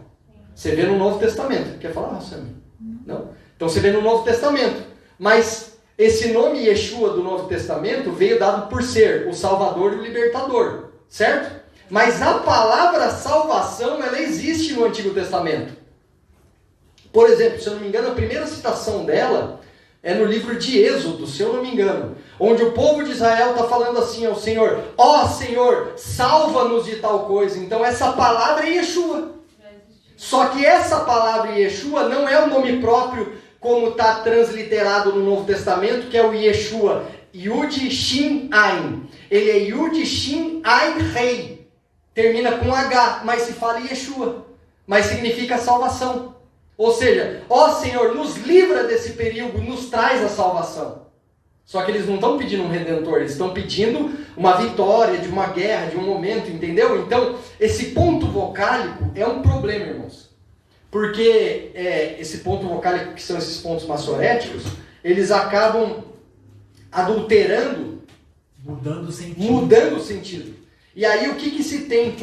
Você vê no Novo Testamento. Quer falar, Sammy? Não? Então você vê no Novo Testamento. Mas esse nome Yeshua do Novo Testamento veio dado por ser o Salvador e o Libertador. Certo? Mas a palavra salvação, ela existe no Antigo Testamento. Por exemplo, se eu não me engano, a primeira citação dela é no livro de Êxodo, se eu não me engano. Onde o povo de Israel está falando assim ao Senhor: ó Senhor, salva-nos de tal coisa. Então essa palavra é Yeshua. Só que essa palavra Yeshua não é o nome próprio como está transliterado no Novo Testamento, que é o Yeshua, Yud Shin Ain. Ele é Yud Shin Ain Rei. Termina com H, mas se fala Yeshua. Mas significa salvação. Ou seja, ó Senhor, nos livra desse perigo, nos traz a salvação. Só que eles não estão pedindo um redentor, eles estão pedindo uma vitória de uma guerra, de um momento, entendeu? Então, esse ponto vocálico é um problema, irmãos. Porque esse ponto vocálico, que são esses pontos maçoréticos, eles acabam adulterando, mudando o sentido. E aí o que se tem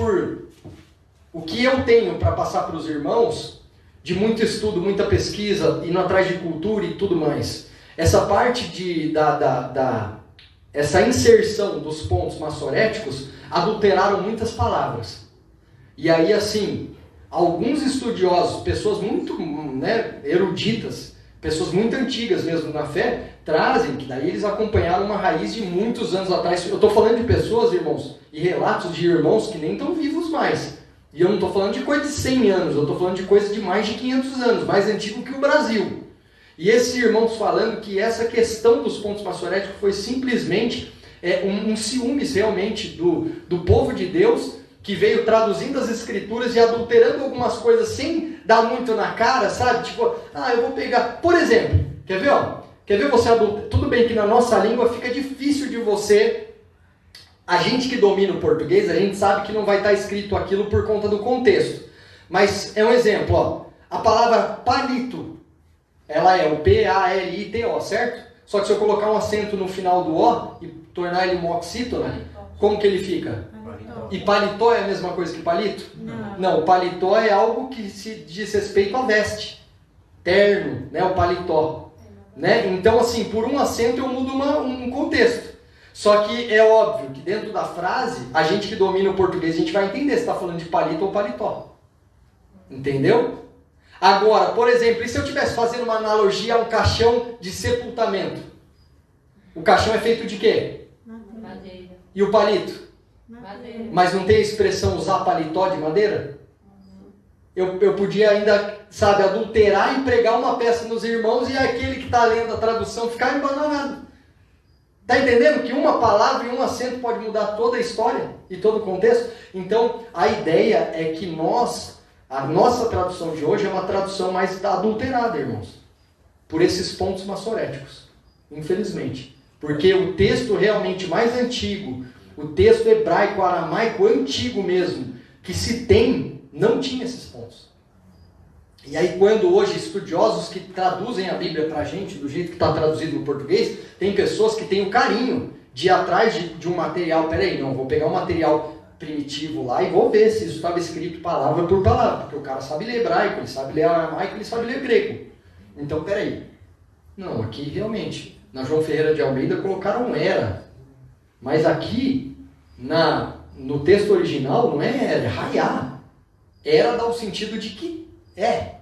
o que eu tenho para passar para os irmãos, de muito estudo, muita pesquisa, indo atrás de cultura e tudo mais. Essa parte essa inserção dos pontos maçoréticos adulteraram muitas palavras. E aí, assim, alguns estudiosos, pessoas muito, né, eruditas, pessoas muito antigas mesmo na fé, trazem que daí eles acompanharam uma raiz de muitos anos atrás. Eu estou falando de pessoas, irmãos, e relatos de irmãos que nem estão vivos mais. E eu não estou falando de coisa de 100 anos, eu estou falando de coisa de mais de 500 anos, mais antigo que o Brasil. E esses irmãos falando que essa questão dos pontos maçoréticos foi simplesmente um ciúmes realmente do povo de Deus, que veio traduzindo as escrituras e adulterando algumas coisas sem dar muito na cara, sabe? Tipo, eu vou pegar... Por exemplo, quer ver, ó? Quer ver você adulterar? Tudo bem que na nossa língua fica difícil de você... A gente que domina o português, a gente sabe que não vai estar escrito aquilo por conta do contexto. Mas é um exemplo, ó. A palavra palito, ela é o P-A-L-I-T-O, certo? Só que se eu colocar um acento no final do O e tornar ele moxítona, como que ele fica? Paletó. E paletó é a mesma coisa que palito? Não, o paletó é algo que se diz respeito à veste. Terno, né? O paletó. Né? Então, assim, por um acento eu mudo um contexto. Só que é óbvio que dentro da frase, a gente que domina o português, a gente vai entender se está falando de palito ou paletó. Entendeu? Agora, por exemplo, e se eu estivesse fazendo uma analogia a um caixão de sepultamento? O caixão é feito de quê? Madeira. E o palito? Madeira. Mas não tem a expressão usar paletó de madeira? Eu podia ainda, sabe, adulterar e pregar uma peça nos irmãos e aquele que está lendo a tradução ficar embananado. Está entendendo que uma palavra e um acento pode mudar toda a história e todo o contexto? Então, a ideia é que a nossa tradução de hoje é uma tradução mais adulterada, irmãos. Por esses pontos maçoréticos. Infelizmente. Porque o texto realmente mais antigo, o texto hebraico, aramaico, antigo mesmo, que se tem, não tinha esses pontos. E aí quando hoje estudiosos que traduzem a Bíblia pra gente, do jeito que está traduzido no português, tem pessoas que têm o carinho de ir atrás de um material, peraí, não, vou pegar um material primitivo lá e vou ver se isso estava escrito palavra por palavra, porque o cara sabe ler hebraico, ele sabe ler aramaico, ele sabe ler grego. Então, peraí, não, aqui realmente, na João Ferreira de Almeida colocaram era, mas aqui, no texto original, não é era, é raiá. Era dá o sentido de que é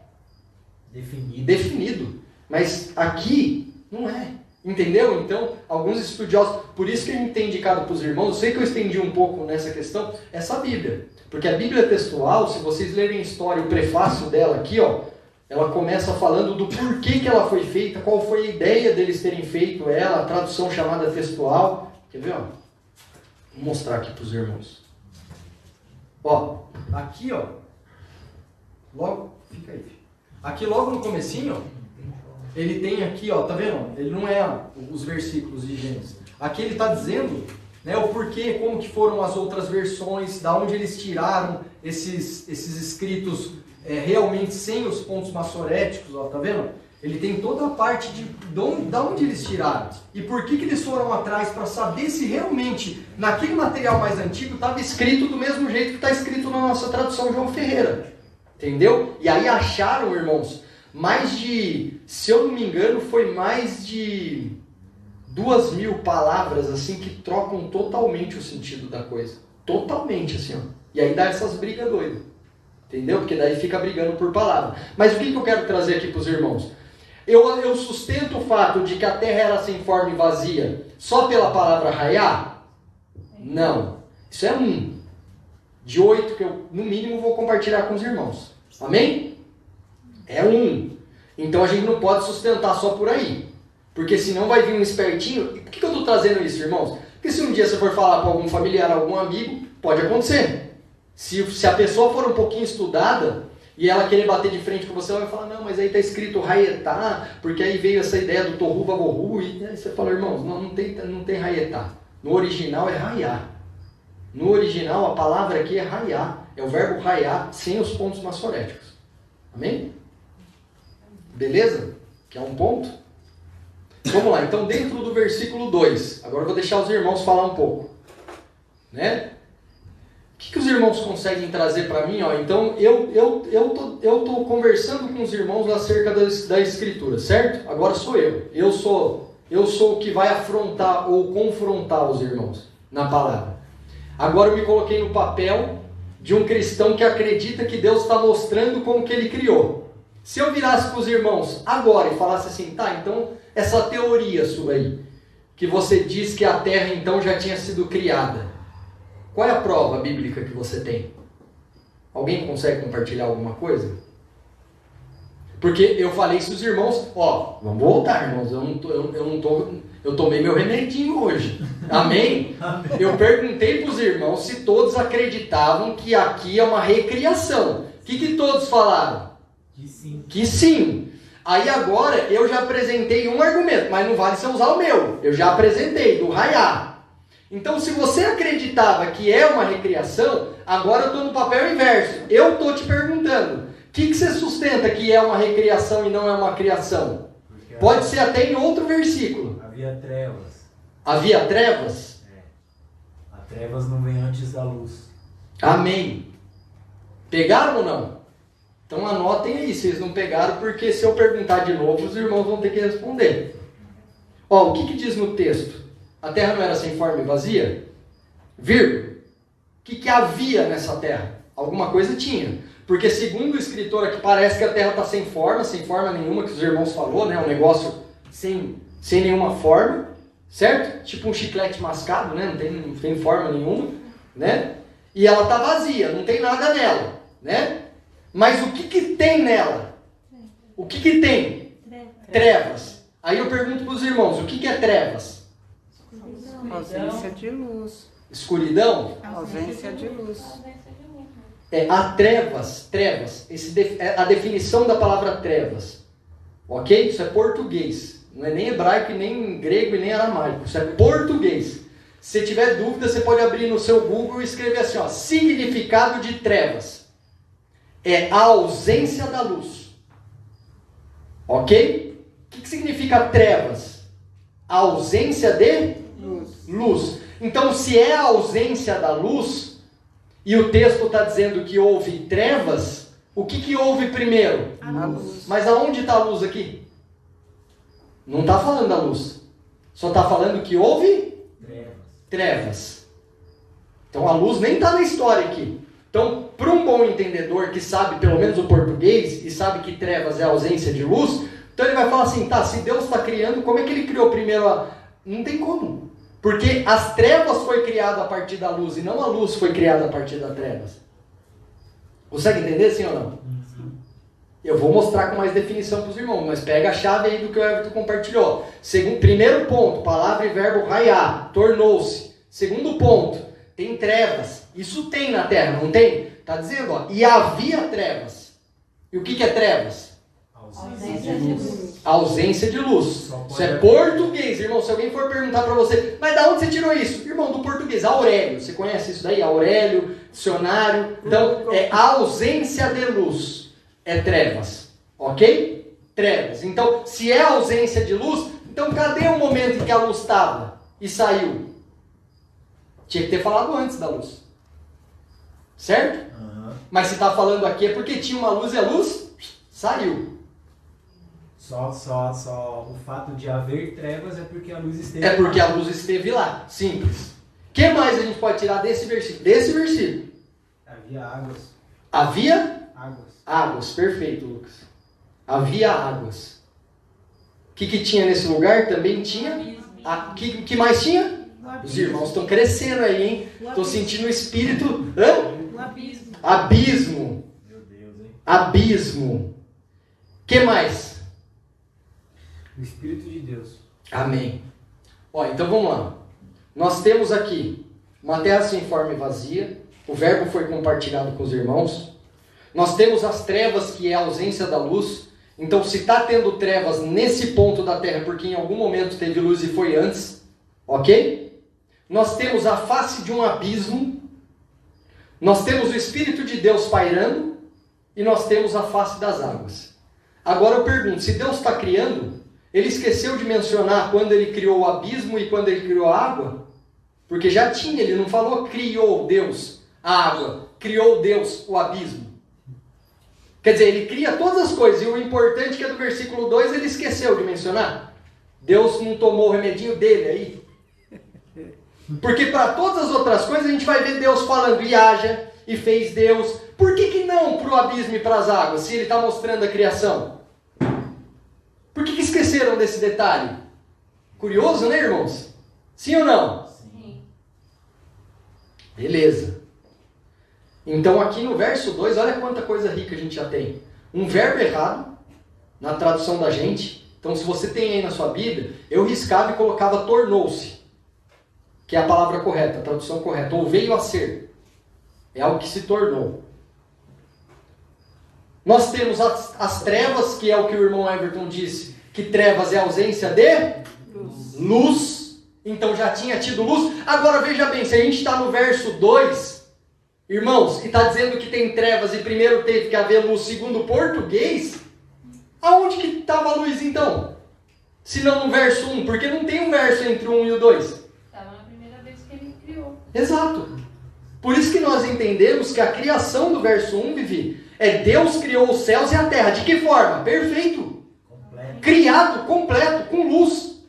definido, mas aqui não é. Entendeu? Então, alguns estudiosos, por isso que a gente tem indicado para os irmãos, eu sei que eu estendi um pouco nessa questão, essa Bíblia. Porque a Bíblia textual, se vocês lerem a história, o prefácio dela aqui, ó, ela começa falando do porquê que ela foi feita, qual foi a ideia deles terem feito ela, a tradução chamada textual. Quer ver? Ó? Vou mostrar aqui para os irmãos. Ó, aqui, ó, logo, fica aí. Aqui logo no comecinho, ó, ele tem aqui, ó, tá vendo? Ele não é os versículos de Gênesis. Aqui ele está dizendo, né, o porquê, como que foram as outras versões, da onde eles tiraram esses escritos realmente sem os pontos maçoréticos, ó, tá vendo? Ele tem toda a parte da onde eles tiraram. E por que eles foram atrás para saber se realmente naquele material mais antigo estava escrito do mesmo jeito que está escrito na nossa tradução João Ferreira. Entendeu? E aí acharam, irmãos, mais de, se eu não me engano, foi mais de 2.000 palavras assim que trocam totalmente o sentido da coisa. Totalmente assim, ó. E aí dá essas brigas doidas. Entendeu? Porque daí fica brigando por palavra. Mas o que eu quero trazer aqui para os irmãos? Eu sustento o fato de que a terra era sem forma e vazia só pela palavra raiá? Não. Isso é um de 8 que eu, no mínimo, vou compartilhar com os irmãos. Amém? É um. Então a gente não pode sustentar só por aí. Porque senão vai vir um espertinho. Por que eu estou trazendo isso, irmãos? Porque se um dia você for falar com algum familiar, algum amigo, pode acontecer. Se a pessoa for um pouquinho estudada e ela querer bater de frente com você, ela vai falar, não, mas aí está escrito raietá, porque aí veio essa ideia do tohu vabohu. E aí você fala, irmãos, não tem raietá. No original é raiá. No original a palavra aqui é raiá. É o verbo raiá sem os pontos maçoréticos. Amém? Beleza? Que é um ponto? Vamos lá, então dentro do versículo 2, agora eu vou deixar os irmãos falar um pouco. Né? O que os irmãos conseguem trazer para mim? Ó, então eu tô conversando com os irmãos acerca da escritura, certo? Agora sou eu. Eu sou o que vai afrontar ou confrontar os irmãos na palavra. Agora eu me coloquei no papel de um cristão que acredita que Deus está mostrando como que Ele criou. Se eu virasse para os irmãos agora e falasse assim, tá, então essa teoria sua aí, que você diz que a Terra então já tinha sido criada, qual é a prova bíblica que você tem? Alguém consegue compartilhar alguma coisa? Porque eu falei isso os irmãos, ó, vamos voltar, irmãos, eu tomei meu remedinho hoje. Amém? Amém. Eu perguntei para os irmãos se todos acreditavam que aqui é uma recriação. O que todos falaram? Que sim. Que sim. Aí agora eu já apresentei um argumento, mas não vale você usar o meu. Eu já apresentei, do raiá. Então se você acreditava que é uma recriação, agora eu estou no papel inverso. Eu estou te perguntando, o que você sustenta que é uma recriação e não é uma criação? Porque pode ser até em outro versículo. Havia trevas. Havia trevas? É. A trevas não vem antes da luz. Amém. Pegaram ou não? Então anotem aí, se eles não pegaram, porque se eu perguntar de novo, os irmãos vão ter que responder. Ó, o que diz no texto? A terra não era sem forma e vazia? Vírgula. O que havia nessa terra? Alguma coisa tinha. Porque segundo o escritor aqui, parece que a terra está sem forma nenhuma, que os irmãos falou, né? Um negócio sem nenhuma forma, certo? Tipo um chiclete mascado, né? Não tem forma nenhuma, né? E ela está vazia, não tem nada nela, né? Mas o que tem nela? O que tem? Trevas. Aí eu pergunto para os irmãos, o que é trevas? Ausência de luz. Escuridão? Ausência de luz. A trevas, a definição da palavra trevas. Ok? Isso é português. Não é nem hebraico, nem grego e nem aramaico. Isso é português. Se tiver dúvida, você pode abrir no seu Google e escrever assim, ó, significado de trevas. É a ausência da luz. Ok? O que significa trevas? A ausência de luz. Então, se é a ausência da luz, e o texto está dizendo que houve trevas, o que houve primeiro? A luz. Mas aonde está a luz aqui? Não está falando da luz. Só está falando que houve trevas. Então a luz nem está na história aqui. Então, para um bom entendedor que sabe pelo menos o português e sabe que trevas é a ausência de luz, então ele vai falar assim, tá, se Deus está criando, como é que ele criou primeiro a... Não tem como. Porque as trevas foi criada a partir da luz e não a luz foi criada a partir das trevas. Consegue entender, sim ou não? Eu vou mostrar com mais definição para os irmãos, mas pega a chave aí do que o Everton compartilhou. Primeiro ponto, palavra e verbo raiar, tornou-se. Segundo ponto, tem trevas. Isso tem na terra, não tem? Está dizendo, ó, e havia trevas. E o que é trevas? Ausência de luz. Ausência de luz. Isso é português, irmão. Se alguém for perguntar para você, mas da onde você tirou isso? Irmão, do português, Aurélio. Você conhece isso daí? Aurélio, dicionário. Então, é ausência de luz. É trevas. Ok? Trevas. Então, se é ausência de luz, então cadê o momento em que a luz estava e saiu? Tinha que ter falado antes da luz. Certo? Mas se está falando aqui é porque tinha uma luz e a luz saiu. Só o fato de haver trevas é porque a luz esteve É porque a luz esteve lá. Simples. O que mais a gente pode tirar desse versículo? Desse versículo. Havia águas. Havia Águas. águas. Perfeito, Lucas. Havia águas. O que tinha nesse lugar? Também tinha. O que mais tinha? Os irmãos estão crescendo aí, hein? Estou sentindo o espírito. O abismo. Abismo. Meu Deus, hein? Abismo. O que mais? O Espírito de Deus. Amém. Ó, então vamos lá. Nós temos aqui uma terra sem forma e vazia. O verbo foi compartilhado com os irmãos. Nós temos as trevas, que é a ausência da luz. Então, se está tendo trevas nesse ponto da terra, porque em algum momento teve luz e foi antes. Ok? Nós temos a face de um abismo. Nós temos o Espírito de Deus pairando. E nós temos a face das águas. Agora eu pergunto, se Deus está criando, ele esqueceu de mencionar quando ele criou o abismo e quando ele criou a água? Porque já tinha, ele não falou criou Deus a água, criou Deus o abismo. Quer dizer, ele cria todas as coisas, e o importante que é do versículo 2, ele esqueceu de mencionar. Deus não tomou o remedinho dele aí. Porque para todas as outras coisas a gente vai ver Deus falando, e haja, e fez Deus. Por que não para o abismo e para as águas, se ele está mostrando a criação? Por que esqueceram desse detalhe? Curioso, né, irmãos? Sim ou não? Sim. Beleza. Então aqui no verso 2, olha quanta coisa rica a gente já tem. Um verbo errado, na tradução da gente. Então se você tem aí na sua Bíblia, eu riscava e colocava tornou-se, que é a palavra correta, a tradução correta. Ou veio a ser. É algo que se tornou. Nós temos as trevas, que é o que o irmão Everton disse, que trevas é a ausência de luz. Então já tinha tido luz. Agora veja bem, se a gente está no verso 2, irmãos, e está dizendo que tem trevas e primeiro teve que haver luz segundo o português, aonde que estava a luz então? Se não no verso 1, porque não tem um verso entre o 1 e o 2. Estava na primeira vez que ele criou. Exato. Por isso que nós entendemos que a criação do verso 1, Vivi, é Deus criou os céus e a terra. De que forma? Perfeito. Completo. Criado, completo, com luz.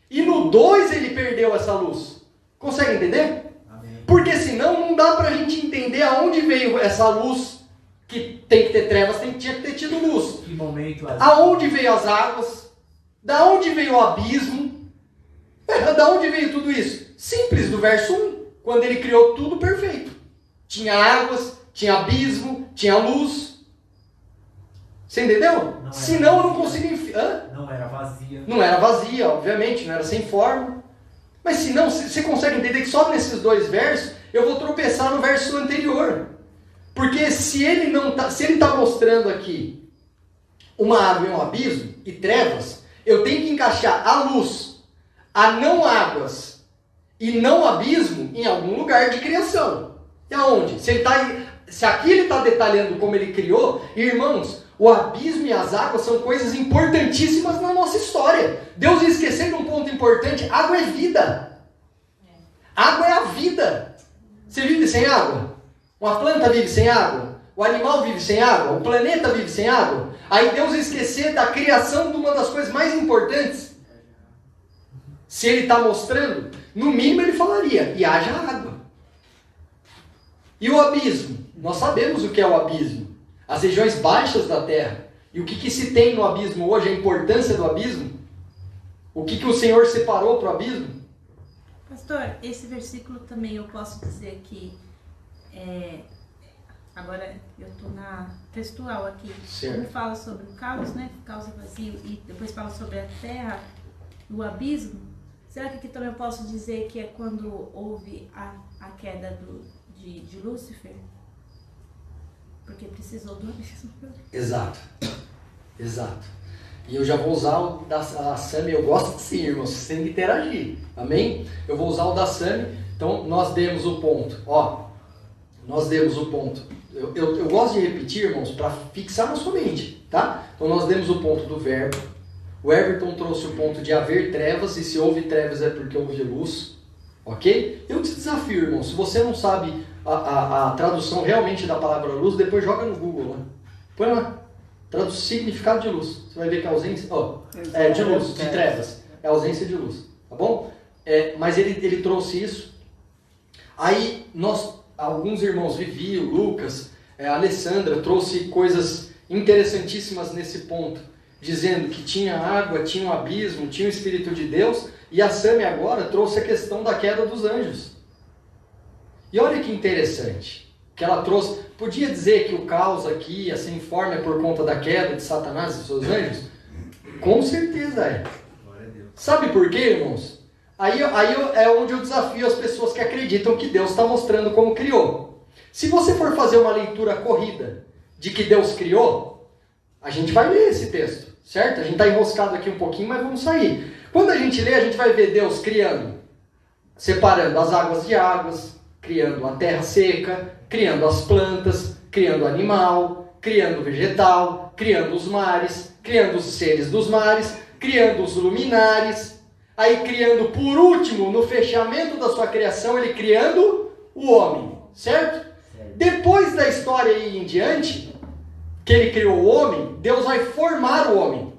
E no 2 ele perdeu essa luz. Consegue entender? Amém. Porque senão não dá para a gente entender aonde veio essa luz, que tem que ter trevas, tinha que ter tido luz. Que momento Aonde veio as águas? Da onde veio o abismo? Da onde veio tudo isso? Simples, do verso 1. Quando ele criou tudo perfeito. Tinha águas, tinha abismo, tinha luz. Você entendeu? Senão eu não consigo... não era vazia. Não era vazia, obviamente, não era sem forma. Mas se não, você consegue entender que só nesses 2 versos eu vou tropeçar no verso anterior. Porque se ele está mostrando aqui uma água e um abismo e trevas, eu tenho que encaixar a luz, a não águas e não abismo em algum lugar de criação. E aonde? Se aqui ele está detalhando como ele criou, irmãos, o abismo e as águas são coisas importantíssimas na nossa história. Deus esquecendo um ponto importante: água é vida. Água é a vida. Você vive sem água? Uma planta vive sem água? O animal vive sem água? O planeta vive sem água? Aí Deus esquecer da criação de uma das coisas mais importantes. Se ele está mostrando, no mínimo ele falaria: e haja água. E o abismo? Nós sabemos o que é o abismo. As regiões baixas da terra. E o que se tem no abismo hoje, a importância do abismo? O que o Senhor separou para o abismo? Pastor, esse versículo também eu posso dizer que, agora eu estou na textual aqui, Certo. um fala sobre o caos, né, caos e vazio, e depois fala sobre a terra, o abismo. Será que aqui também eu posso dizer que é quando houve a queda de Lúcifer? Porque precisou do abismo. Exato. E eu já vou usar o da Sami. Eu gosto sim, irmãos, vocês têm que interagir. Amém? Eu vou usar o da Sami. Então, nós demos o ponto. Nós demos o ponto. Eu gosto de repetir, irmãos, para fixar na sua mente. Tá? Então, nós demos o ponto do verbo. O Everton trouxe o ponto de haver trevas. E se houve trevas é porque houve luz. Ok? Eu te desafio, irmão. Se você não sabe a tradução realmente da palavra luz, depois joga no Google lá. Põe lá. Traduz significado de luz. Você vai ver que a ausência... de luz, de trevas. É ausência de luz. Tá bom? Mas ele trouxe isso. Aí, alguns irmãos, Vivi, o Lucas, a Alessandra, trouxe coisas interessantíssimas nesse ponto. Dizendo que tinha água, tinha um abismo, tinha o Espírito de Deus. E a Sami agora trouxe a questão da queda dos anjos. E olha que interessante. Que ela trouxe, podia dizer que o caos aqui, a sem forma, é por conta da queda de Satanás e seus anjos? Com certeza é. Sabe por quê, irmãos? Aí é onde eu desafio as pessoas que acreditam que Deus está mostrando como criou. Se você for fazer uma leitura corrida de que Deus criou, a gente vai ler esse texto, certo? A gente está enroscado aqui um pouquinho, mas vamos sair. Quando a gente lê, a gente vai ver Deus criando, separando as águas de águas, criando a terra seca, criando as plantas, criando animal, criando vegetal, criando os mares, criando os seres dos mares, criando os luminares, aí criando por último, no fechamento da sua criação, ele criando o homem, certo? Depois da história aí em diante, que ele criou o homem, Deus vai formar o homem.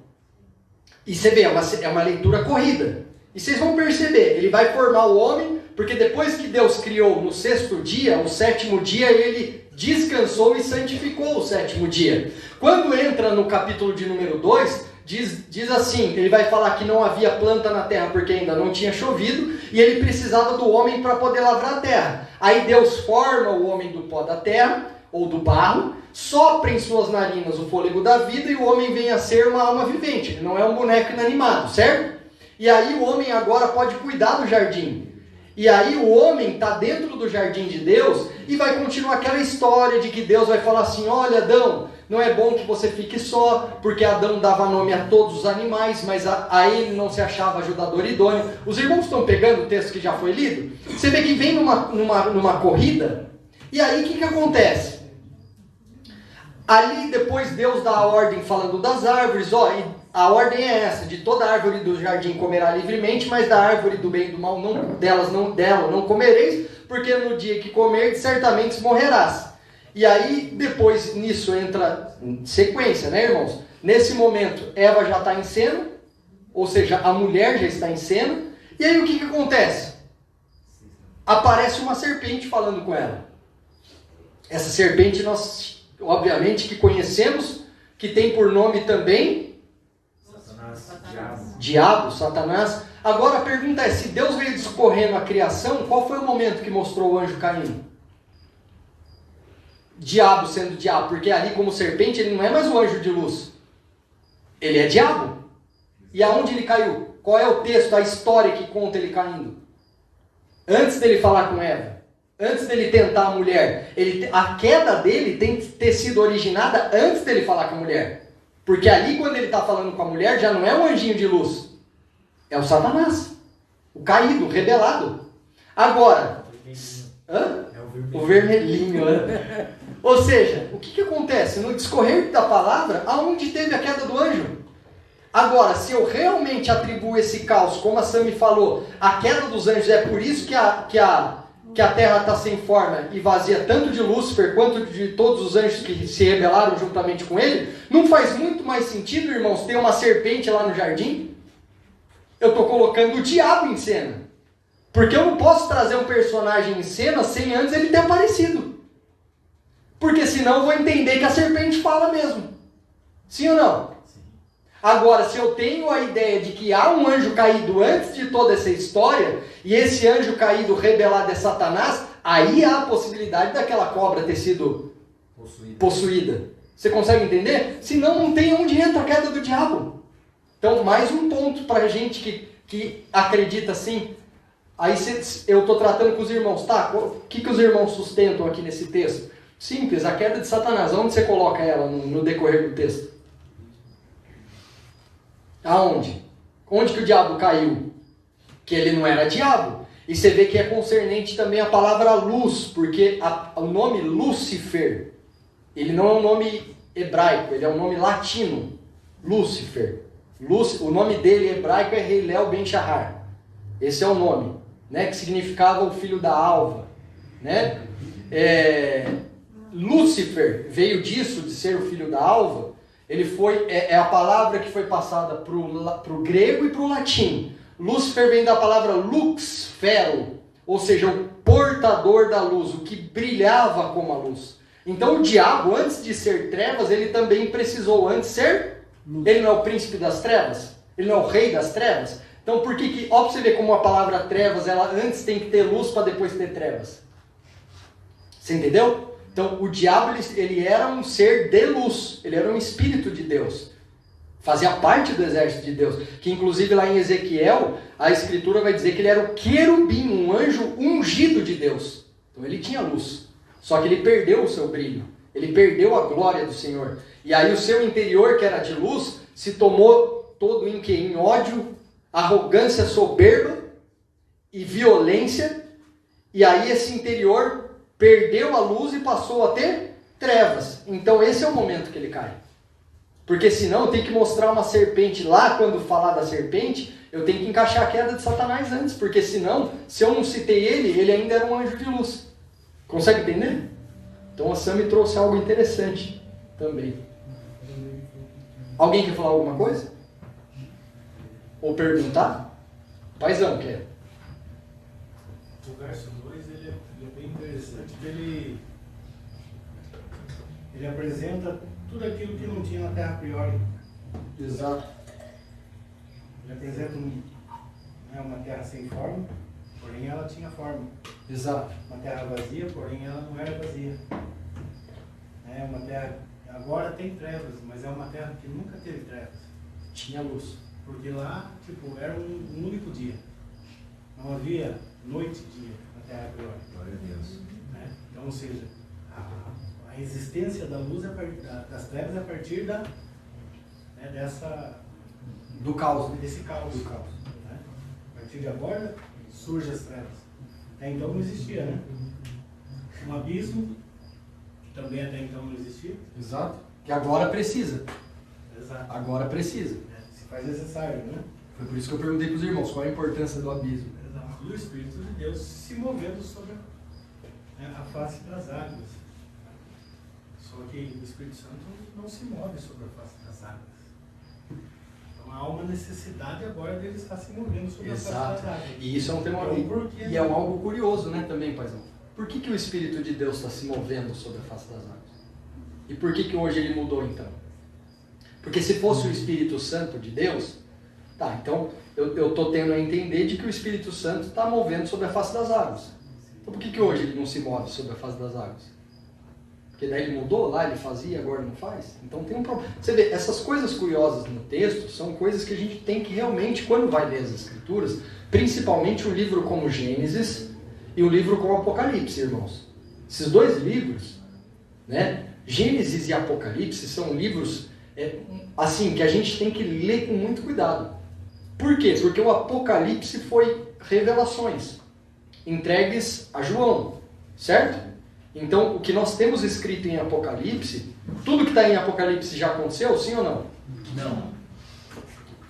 E você vê, é uma leitura corrida. E vocês vão perceber, ele vai formar o homem, porque depois que Deus criou no sexto dia, o sétimo dia, ele descansou e santificou o sétimo dia. Quando entra no capítulo de número 2, diz assim, ele vai falar que não havia planta na terra porque ainda não tinha chovido, e ele precisava do homem para poder lavrar a terra. Aí Deus forma o homem do pó da terra, ou do barro, sopra em suas narinas o fôlego da vida, e o homem vem a ser uma alma vivente, ele não é um boneco inanimado, certo? E aí o homem agora pode cuidar do jardim. E aí o homem está dentro do jardim de Deus e vai continuar aquela história de que Deus vai falar assim: olha, Adão, não é bom que você fique só, porque Adão dava nome a todos os animais, mas a ele não se achava ajudador idôneo. Os irmãos estão pegando o texto que já foi lido? Você vê que vem numa corrida, e aí o que acontece? Ali depois Deus dá a ordem falando das árvores, e a ordem é essa: de toda árvore do jardim comerá livremente, mas da árvore do bem e do mal dela não comereis, porque no dia que comerdes certamente morrerás. E aí depois nisso entra sequência, né, irmãos? Nesse momento Eva já está em cena, ou seja, a mulher já está em cena, e aí o que acontece? Aparece uma serpente falando com ela. Essa serpente nós, obviamente, que conhecemos, que tem por nome também Diabo, Satanás. Agora a pergunta é, se Deus veio discorrendo a criação, qual foi o momento que mostrou o anjo caindo? Diabo sendo diabo, porque ali como serpente ele não é mais o anjo de luz. Ele é diabo. E aonde ele caiu? Qual é o texto, a história que conta ele caindo? Antes dele falar com Eva, antes dele tentar a mulher, a queda dele tem que ter sido originada antes dele falar com a mulher. Porque ali, quando ele está falando com a mulher, já não é um anjinho de luz. É o Satanás. O caído, o rebelado. Agora, hã? É O vermelhinho. Né? Ou seja, o que acontece? No discorrer da palavra, aonde teve a queda do anjo? Agora, se eu realmente atribuo esse caos, como a Sami falou, a queda dos anjos é por isso que a terra está sem forma e vazia tanto de Lúcifer quanto de todos os anjos que se rebelaram juntamente com ele, não faz muito mais sentido, irmãos, ter uma serpente lá no jardim? Eu estou colocando o diabo em cena. Porque eu não posso trazer um personagem em cena sem antes ele ter aparecido. Porque senão eu vou entender que a serpente fala mesmo. Sim ou não? Agora, se eu tenho a ideia de que há um anjo caído antes de toda essa história, e esse anjo caído rebelado é Satanás, aí há a possibilidade daquela cobra ter sido possuída. Você consegue entender? Senão não tem onde entra a queda do diabo. Então, mais um ponto para a gente que acredita assim. Aí eu estou tratando com os irmãos, tá? O que os irmãos sustentam aqui nesse texto? Simples, a queda de Satanás. Onde você coloca ela no decorrer do texto? Aonde? Onde que o diabo caiu? Que ele não era diabo. E você vê que é concernente também a palavra luz, porque o nome Lúcifer, ele não é um nome hebraico, ele é um nome latino. Lúcifer. O nome dele em hebraico é Hillel Ben Shahar. Esse é o nome, né? Que significava o filho da alva, né? Lúcifer veio disso, de ser o filho da alva. Ele foi, é a palavra que foi passada para o grego e para o latim. Lúcifer vem da palavra lux fero, ou seja, o portador da luz, o que brilhava como a luz. Então o diabo, antes de ser trevas, ele também precisou antes ser luz. Ele não é o príncipe das trevas? Ele não é o rei das trevas? Então por que ó, pra você ver como a palavra trevas, ela antes tem que ter luz para depois ter trevas? Você entendeu? Então, o diabo, ele era um ser de luz, ele era um espírito de Deus, fazia parte do exército de Deus, que inclusive lá em Ezequiel, a escritura vai dizer que ele era o querubim, um anjo ungido de Deus. Então ele tinha luz, só que ele perdeu o seu brilho, ele perdeu a glória do Senhor, e aí o seu interior, que era de luz, se tomou todo em ódio, arrogância, soberba e violência, e aí esse interior perdeu a luz e passou a ter trevas. Então esse é o momento que ele cai. Porque senão eu tenho que mostrar uma serpente lá, quando falar da serpente, eu tenho que encaixar a queda de Satanás antes. Porque senão, se eu não citei ele ainda era um anjo de luz. Consegue entender? Então a Sami trouxe algo interessante também. Alguém quer falar alguma coisa? Ou perguntar? Paizão, quer? O verso 2 ele é bem interessante, ele apresenta tudo aquilo que não tinha na terra a priori. Exato. Ele apresenta uma terra sem forma, porém ela tinha forma. Exato. Uma terra vazia, porém ela não era vazia. É uma terra, agora tem trevas, mas é uma terra que nunca teve trevas. Tinha luz. Porque lá, era um único dia. Não havia noite e dia na terra a priori. Glória a Deus. Né? Então, ou seja, a existência da luz das trevas é a partir do caos. desse caos. Do caos. Né? A partir de agora surgem as trevas. Até então não existia, né? Um abismo, que também até então não existia. Exato. Que agora precisa. Exato. Agora precisa. Se faz necessário, né? Foi por isso que eu perguntei para os irmãos qual a importância do abismo. Exato. E o Espírito de Deus se movendo sobre a face das águas. Só que o Espírito Santo não se move sobre a face das águas. Então há uma necessidade agora dele estar se movendo sobre a face das águas. E isso é um tema e é algo curioso, né, também, paizão. Por que o Espírito de Deus está se movendo sobre a face das águas? E por que hoje ele mudou então? Porque se fosse o Espírito Santo de Deus, tá, então eu estou tendo a entender de que o Espírito Santo está movendo sobre a face das águas. Então por que hoje ele não se move sobre a face das águas? Porque daí ele mudou lá, ele fazia, agora não faz? Então tem um problema. Você vê, essas coisas curiosas no texto são coisas que a gente tem que realmente, quando vai ler as Escrituras, principalmente um livro como Gênesis e um livro como Apocalipse, irmãos. Esses dois livros, né, Gênesis e Apocalipse, são livros assim, que a gente tem que ler com muito cuidado. Por quê? Porque o Apocalipse foi revelações entregues a João, certo? Então, o que nós temos escrito em Apocalipse, tudo que está em Apocalipse já aconteceu, sim ou não? Não.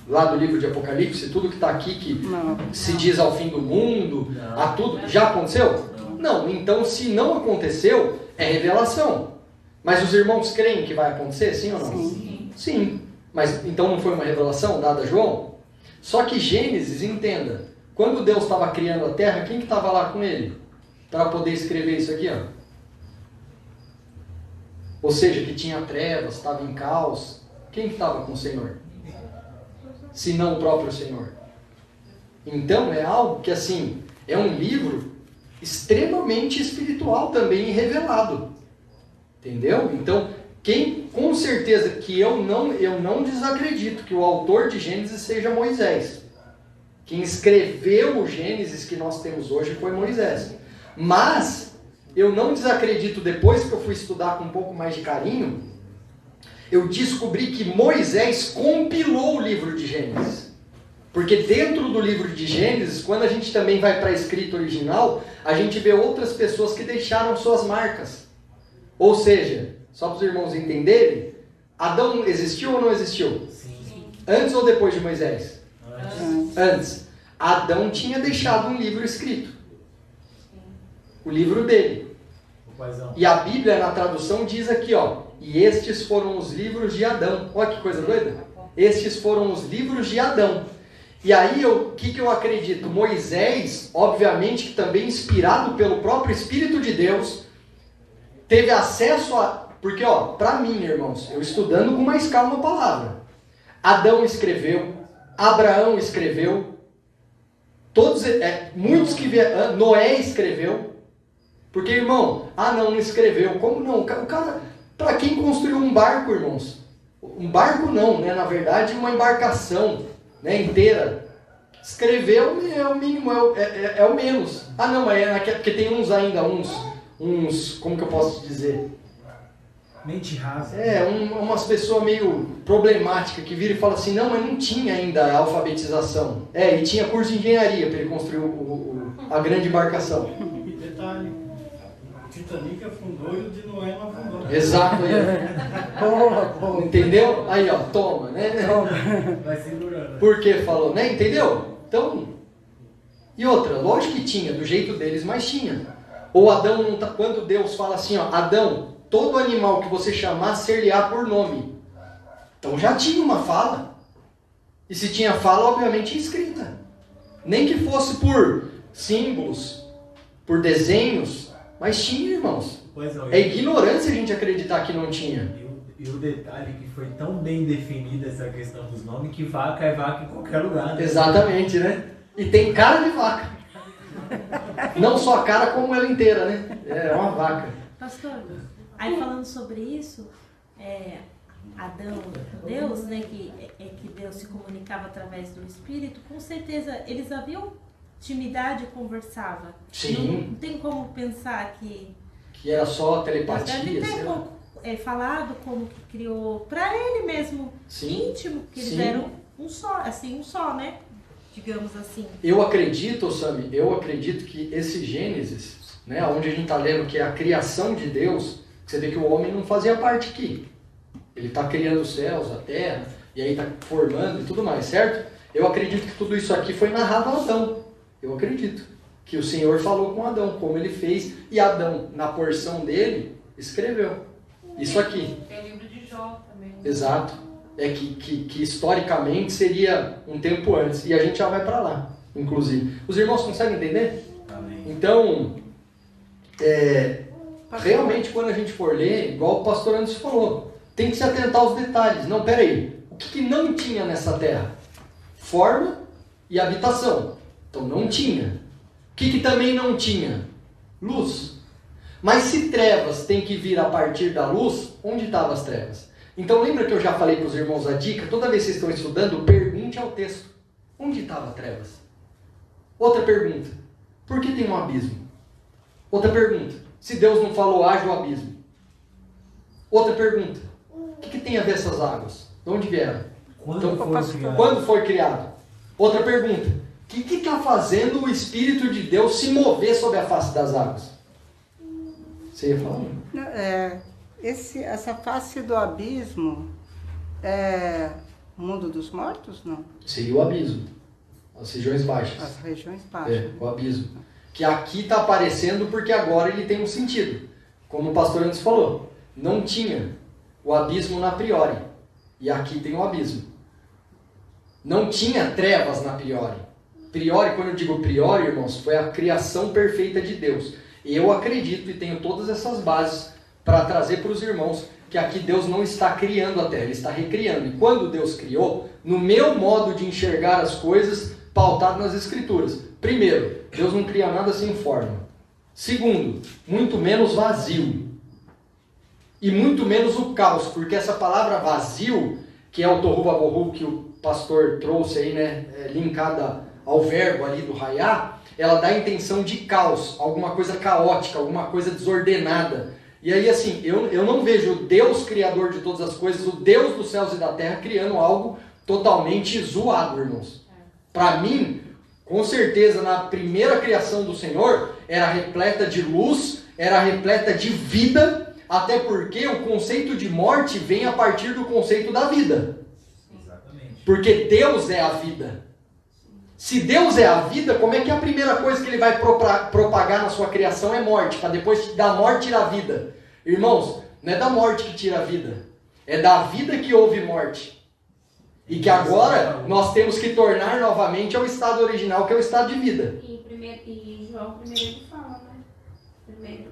Lá do livro de Apocalipse, tudo que está aqui que Não. se diz ao fim do mundo, Não. a tudo, já aconteceu? Não. Então, se não aconteceu, é revelação. Mas os irmãos creem que vai acontecer, sim ou não? Sim. Sim. Mas então não foi uma revelação dada a João? Só que Gênesis, entenda, quando Deus estava criando a terra, quem que estava lá com ele? Para poder escrever isso aqui, ó. Ou seja, que tinha trevas, estava em caos. Quem que estava com o Senhor? Se não o próprio Senhor. Então é algo que, assim, é um livro extremamente espiritual também e revelado. Entendeu? Então, com certeza que eu não desacredito que o autor de Gênesis seja Moisés. Quem escreveu o Gênesis que nós temos hoje foi Moisés. Mas eu não desacredito, depois que eu fui estudar com um pouco mais de carinho, eu descobri que Moisés compilou o livro de Gênesis. Porque dentro do livro de Gênesis, quando a gente também vai para a escrita original, a gente vê outras pessoas que deixaram suas marcas. Ou seja, só para os irmãos entenderem, Adão existiu ou não existiu? Sim. Antes ou depois de Moisés? Antes. Antes. Adão tinha deixado um livro escrito. O livro dele. O paizão. E a Bíblia, na tradução, diz aqui, ó, e estes foram os livros de Adão. Olha que coisa doida. Estes foram os livros de Adão. E aí, o que eu acredito? Moisés, obviamente, que também inspirado pelo próprio Espírito de Deus, teve acesso a... Porque, ó, para mim, irmãos, eu estudando com mais calma a palavra. Adão escreveu, Abraão escreveu, muitos que vieram, Noé escreveu. Porque, irmão, não escreveu. Como não? O cara, para quem construiu um barco, irmãos? Um barco não, né? Na verdade, uma embarcação, né, inteira. Escreveu é o mínimo, é o menos. Não, mas porque tem uns ainda, uns, como que eu posso dizer? Mente rasa. Umas pessoas meio problemáticas que viram e falam assim, não, mas não tinha ainda a alfabetização. E tinha curso de engenharia para ele construir a grande embarcação. E detalhe, o Titanic afundou e o de Noé não afundou. Exato. Boa. Entendeu? Aí, ó, toma, né? Vai segurando. Por que falou, né? Entendeu? Então, e outra, lógico que tinha, do jeito deles, mas tinha. Ou Adão não tá, quando Deus fala assim, ó, Adão, todo animal que você chamar, ser-lhe-á por nome. Então já tinha uma fala. E se tinha fala, obviamente escrita. Nem que fosse por símbolos, por desenhos, mas tinha, irmãos. É ignorância a gente acreditar que não tinha. E o detalhe que foi tão bem definida essa questão dos nomes, que vaca é vaca em qualquer lugar. Né? Exatamente, né? E tem cara de vaca. Não só a cara, como ela inteira, né? É uma vaca. Pastor, aí falando sobre isso, Adão, Deus, né, que Deus se comunicava através do Espírito, com certeza eles haviam intimidade e conversavam. Sim. Não tem como pensar que era só telepatia, deve ter sei lá. falado como que criou para ele mesmo, Sim. íntimo, que eles Sim. eram um só, né? Digamos assim. Eu acredito, Sami, que esse Gênesis, né, onde a gente está lendo que é a criação de Deus, você vê que o homem não fazia parte aqui. Ele está criando os céus, a terra, e aí está formando e tudo mais, certo? Eu acredito que tudo isso aqui foi narrado a Adão. Eu acredito que o Senhor falou com Adão, como ele fez, e Adão, na porção dele, escreveu. Isso aqui. Tem o livro de Jó também. Exato. Que historicamente seria um tempo antes. E a gente já vai para lá, inclusive. Os irmãos conseguem entender? Amém. Então, realmente quando a gente for ler, igual o pastor Anderson falou, tem que se atentar aos detalhes. Não, peraí, o que não tinha nessa terra? Forma e habitação. Então não tinha. O que também não tinha? Luz. Mas se trevas tem que vir a partir da luz, onde estavam as trevas? Então lembra que eu já falei para os irmãos a dica? Toda vez que vocês estão estudando, pergunte ao texto. Onde estava trevas? Outra pergunta. Por que tem um abismo? Outra pergunta. Se Deus não falou, haja o abismo. Outra pergunta. O que tem a ver essas águas? De onde vieram? Quando Então, foi criado? Quando foi criado? Outra pergunta. O que está fazendo o Espírito de Deus se mover sobre a face das águas? Você ia falar? Não, essa face do abismo é o mundo dos mortos, não? Seria o abismo. As regiões baixas. As regiões baixas. O abismo. Que aqui está aparecendo porque agora ele tem um sentido. Como o pastor antes falou. Não tinha o abismo na priori. E aqui tem o abismo. Não tinha trevas na priori. Priori, quando eu digo priori, irmãos, foi a criação perfeita de Deus. Eu acredito e tenho todas essas bases para trazer para os irmãos que aqui Deus não está criando a terra, Ele está recriando. E quando Deus criou, no meu modo de enxergar as coisas, pautado nas Escrituras. Primeiro, Deus não cria nada sem forma. Segundo, muito menos vazio. E muito menos o caos, porque essa palavra vazio, que é o tohu vabohu que o pastor trouxe aí, né, linkada ao verbo ali do raiá, ela dá a intenção de caos, alguma coisa caótica, alguma coisa desordenada. E aí assim, eu não vejo o Deus criador de todas as coisas, o Deus dos céus e da terra, criando algo totalmente zoado, irmãos. Para mim, com certeza, na primeira criação do Senhor, era repleta de luz, era repleta de vida, até porque o conceito de morte vem a partir do conceito da vida. Exatamente. Porque Deus é a vida. Se Deus é a vida, como é que a primeira coisa que Ele vai propagar na sua criação é morte, para depois da morte tirar a vida? Irmãos, não é da morte que tira a vida, é da vida que houve morte. E que agora nós temos que tornar novamente ao estado original, que é o estado de vida. E João primeiro ele fala, né?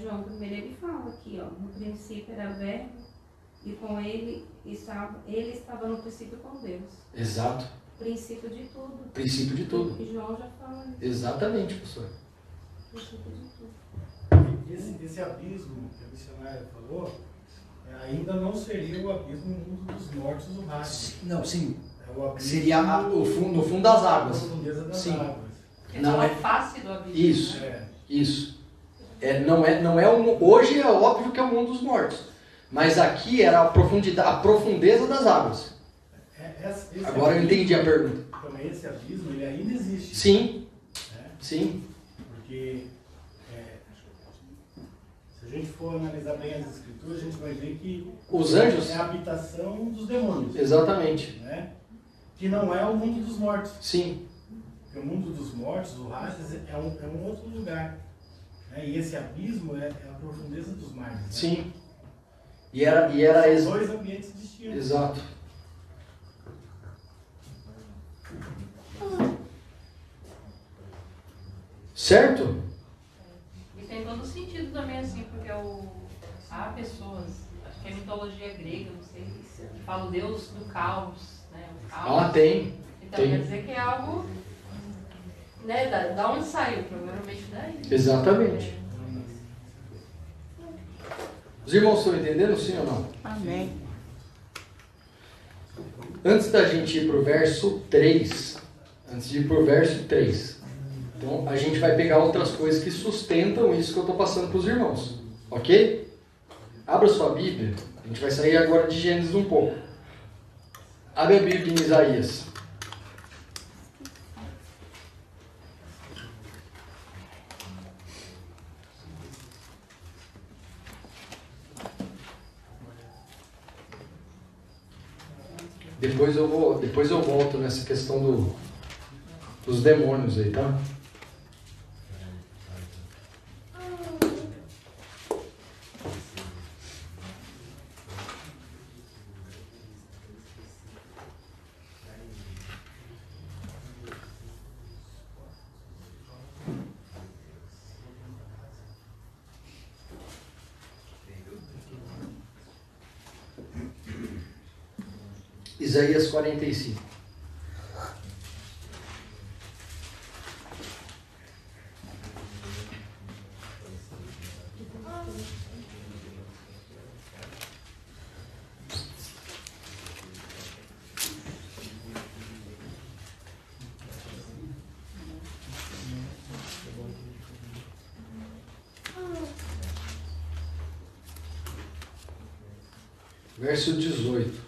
João primeiro ele fala aqui, ó, no princípio era verbo, e com ele estava no princípio com Deus. Exato. Princípio de tudo. Princípio de tudo. E João já fala isso. Exatamente, pastor. Princípio de tudo. Esse abismo que a missionária falou, ainda não seria o abismo no mundo dos mortos do Hades. Não, sim. É o abismo Seria no fundo das águas. Na profundeza das Sim. águas. Não é face do abismo. Isso. É. Isso. Hoje é óbvio que é o mundo dos mortos. Mas aqui era a profundeza das águas. Esse Agora eu abismo, entendi a pergunta. também esse abismo, ele ainda existe. Sim. Né? Sim. Porque se a gente for analisar bem as escrituras, a gente vai ver que Os anjos? é a habitação dos demônios. Exatamente. Né? Que não é o mundo dos mortos. Sim. Porque o mundo dos mortos, o Hades, é um outro lugar. Né? E esse abismo é a profundeza dos mares. Né? Sim. E era São dois ambientes distintos. Exato. Certo? E tem todo sentido também, assim, porque há pessoas, acho que é mitologia grega, não sei, que fala o deus do caos, né? O caos. Tem. Então tem. quer dizer que é algo, né, da onde saiu, provavelmente daí. Exatamente. Os irmãos estão entendendo, sim ou não? Amém. Antes da gente ir para o verso 3, então a gente vai pegar outras coisas que sustentam isso que eu estou passando para os irmãos. Ok? Abra sua Bíblia, a gente vai sair agora de Gênesis um pouco. Abre a Bíblia em Isaías. Depois eu volto nessa questão dos demônios aí, tá? Isaías 45. verso 18.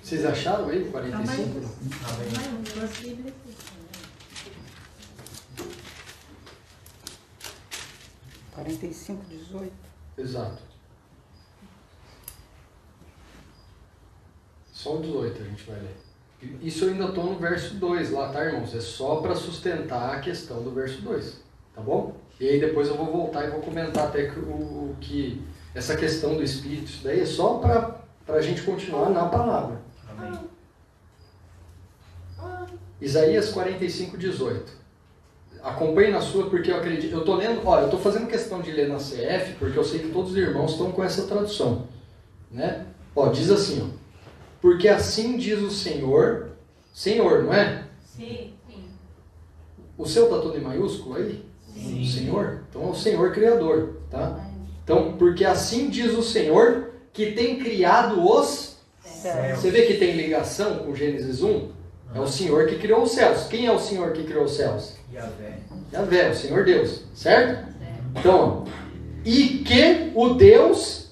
Vocês acharam aí o 45? Amém. 45, 18. Exato. Só o 18 a gente vai ler. Isso eu ainda estou no verso 2 lá, tá, irmãos? É só para sustentar a questão do verso 2, tá bom? E aí depois eu vou voltar e vou comentar até que essa questão do Espírito, isso daí é só para a gente continuar na palavra. Amém. Isaías 45, 18. Acompanhe na sua, porque eu acredito. Eu estou lendo, olha, eu estou fazendo questão de ler na CF, porque eu sei que todos os irmãos estão com essa tradução, né? Ó, diz assim, ó. Porque assim diz o Senhor, Senhor, não é? Sim, sim. O seu está todo em maiúsculo aí? Sim. O Senhor? Então é o Senhor Criador, tá? Então, porque assim diz o Senhor, que tem criado os... Céus. Você vê que tem ligação com Gênesis 1? É o Senhor que criou os céus. Quem é o Senhor que criou os céus? Yahvé. Yahvé, o Senhor Deus, certo? Então, ó, e que o Deus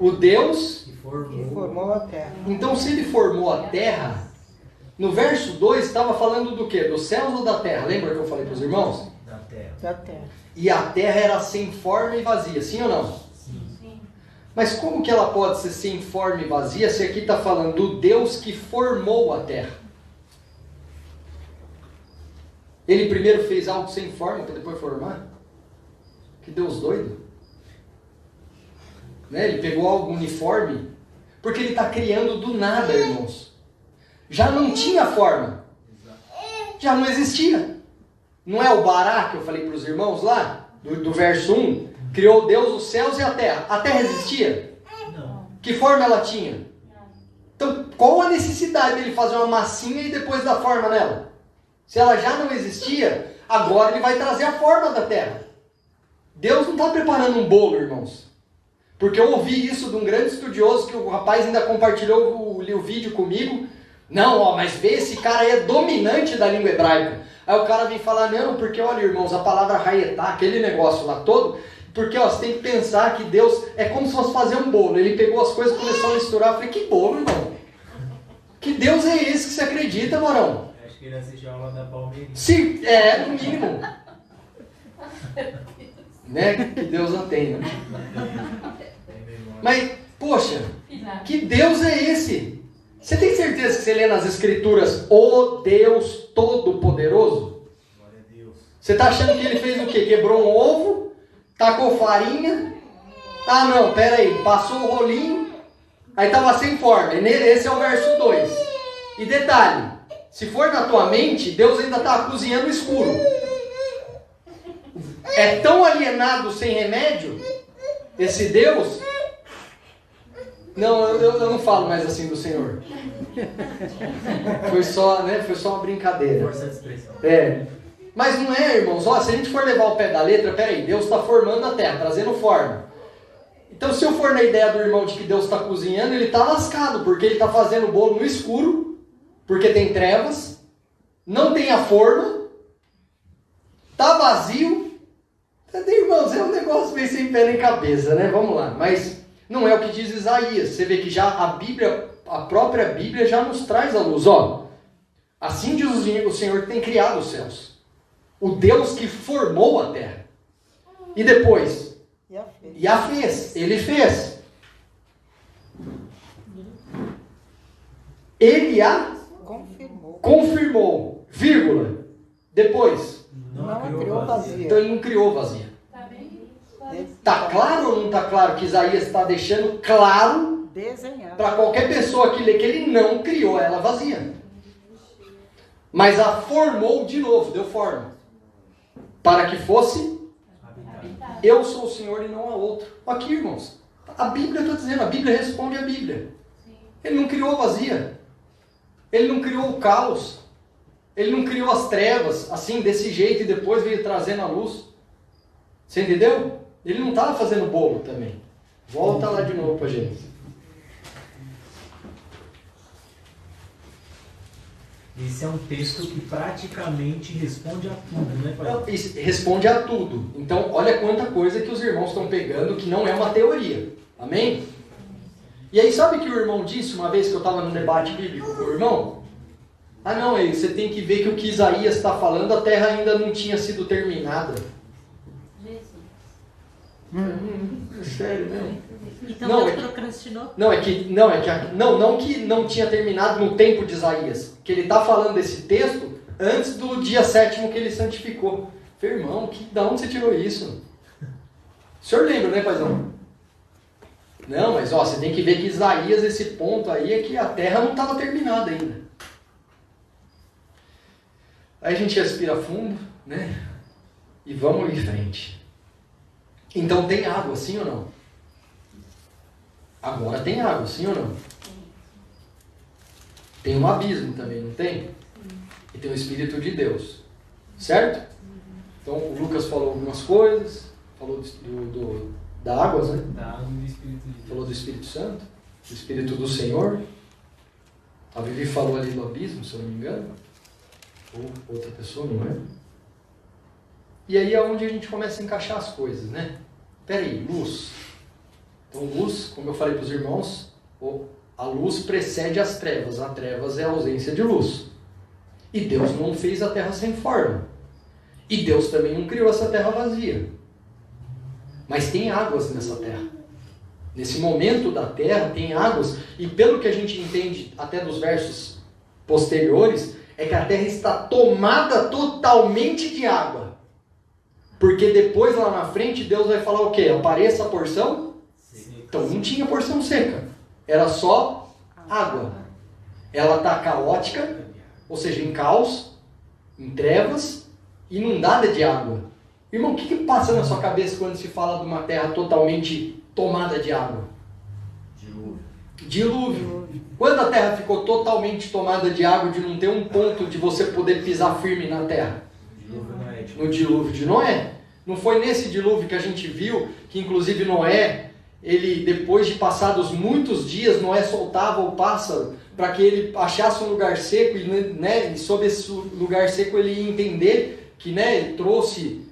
Que Que formou. formou a terra. então se ele formou a terra, no verso 2 estava falando do quê? Dos céus ou da terra? Lembra que eu falei para os irmãos? Da terra. Da terra. E a terra era sem forma e vazia, sim ou não? Sim. Sim. Mas como que ela pode ser sem forma e vazia se aqui está falando do Deus que formou a terra? Ele primeiro fez algo sem forma para depois formar? Que Deus doido. Né? Ele pegou algo uniforme, porque ele está criando do nada, irmãos. Já não tinha forma. Já não existia. Não é o Bará que eu falei para os irmãos lá, do verso 1? Criou Deus os céus e a terra. A terra existia? Não. Que forma ela tinha? Então, qual a necessidade dele fazer uma massinha e depois dar forma nela? Se ela já não existia, agora ele vai trazer a forma da terra. Deus não está preparando um bolo, irmãos. Porque eu ouvi isso de um grande estudioso, que o rapaz ainda compartilhou o vídeo comigo. Não, ó, mas vê, esse cara aí é dominante da língua hebraica. Aí o cara vem falar, não, porque olha, irmãos, a palavra raietá, aquele negócio lá todo, porque ó, você tem que pensar que Deus é como se fosse fazer um bolo. Ele pegou as coisas e começou a misturar. Eu falei, que bolo, irmão? Que Deus é esse que você acredita, varão? Acho que ele assistiu a aula da Palmeirinha. Sim, no mínimo. Né? Que Deus não tem, né? Mas, poxa, que Deus é esse? Você tem certeza que você lê nas Escrituras o Deus Todo-Poderoso? Glória a Deus. Você está achando que ele fez o quê? Quebrou um ovo, tacou farinha. Ah, não, pera aí, passou o rolinho, aí estava sem forma. Esse é o verso 2. E detalhe, se for na tua mente, Deus ainda está cozinhando escuro. É tão alienado sem remédio, esse Deus. Não, eu não falo mais assim do Senhor. Foi só, né? Foi só uma brincadeira. Força de expressão. Mas não é, irmãos. Ó, se a gente for levar o pé da letra, peraí, Deus está formando a terra, trazendo forma. Então, se eu for na ideia do irmão de que Deus está cozinhando, ele está lascado, porque ele está fazendo o bolo no escuro, porque tem trevas, não tem a forma, está vazio. Irmãos, é um negócio meio sem pé nem cabeça, né? Vamos lá. Mas não é o que diz Isaías. Você vê que já a Bíblia, a própria Bíblia já nos traz a luz. Ó, assim diz o Senhor que tem criado os céus. O Deus que formou a terra. E depois? E a fez. Ele fez. Ele a confirmou. Vírgula. Depois? Não criou vazia. Então ele não criou vazia. Está claro ou não está claro que Isaías está deixando claro Desenhado. para qualquer pessoa que lê que ele não criou ela vazia. Mas a formou de novo, deu forma. Para que fosse eu sou o Senhor e não há outro. Aqui, irmãos, a Bíblia está dizendo, a Bíblia responde a Bíblia. Ele não criou vazia. Ele não criou o caos. Ele não criou as trevas, assim, desse jeito, e depois veio trazendo a luz. Você entendeu? Ele não estava fazendo bolo também. Volta lá de novo para Gênesis. Esse é um texto que praticamente responde a tudo, né, pai? Não, responde a tudo. Então, olha quanta coisa que os irmãos estão pegando que não é uma teoria. Amém? E aí, sabe o que o irmão disse uma vez que eu estava num debate bíblico com o irmão? Ah, não, aí você tem que ver que o que Isaías está falando, a terra ainda não tinha sido terminada. Sério mesmo? Então Não, Deus procrastinou? Não que não tinha terminado no tempo de Isaías. Que ele está falando desse texto antes do dia 7º que ele santificou. Falei, irmão, da onde você tirou isso? O senhor lembra, né, paizão? Não, mas ó, você tem que ver que Isaías, esse ponto aí, é que a terra não estava terminada ainda. Aí a gente respira fundo, né? E vamos em frente. Então tem água, sim ou não? Agora tem água, sim ou não? Tem um abismo também, não tem? E tem o Espírito de Deus. Certo? Então o Lucas falou algumas coisas, falou da água, né? Da água e do Espírito de Deus. Falou do Espírito Santo, do Espírito do Senhor. A Vivi falou ali do abismo, se eu não me engano. Ou outra pessoa, não é? E aí é onde a gente começa a encaixar as coisas, né? Peraí, luz. Então luz, como eu falei para os irmãos, a luz precede as trevas. A trevas é a ausência de luz. E Deus não fez a terra sem forma. E Deus também não criou essa terra vazia. Mas tem águas nessa terra. Nesse momento da terra tem águas. E pelo que a gente entende até dos versos posteriores, é que a terra está tomada totalmente de água. Porque depois lá na frente Deus vai falar o quê? Apareça a porção? Então não tinha porção seca. Era só água. Ela está caótica, ou seja, em caos, em trevas, inundada de água. Irmão, o que passa na sua cabeça quando se fala de uma terra totalmente tomada de água? Dilúvio. Quando a terra ficou totalmente tomada de água, de não ter um ponto de você poder pisar firme na terra? No dilúvio de Noé. Não foi nesse dilúvio que a gente viu que inclusive Noé, ele depois de passados muitos dias, Noé soltava o pássaro para que ele achasse um lugar seco e, né, e sob esse lugar seco ele ia entender que, né, ele trouxe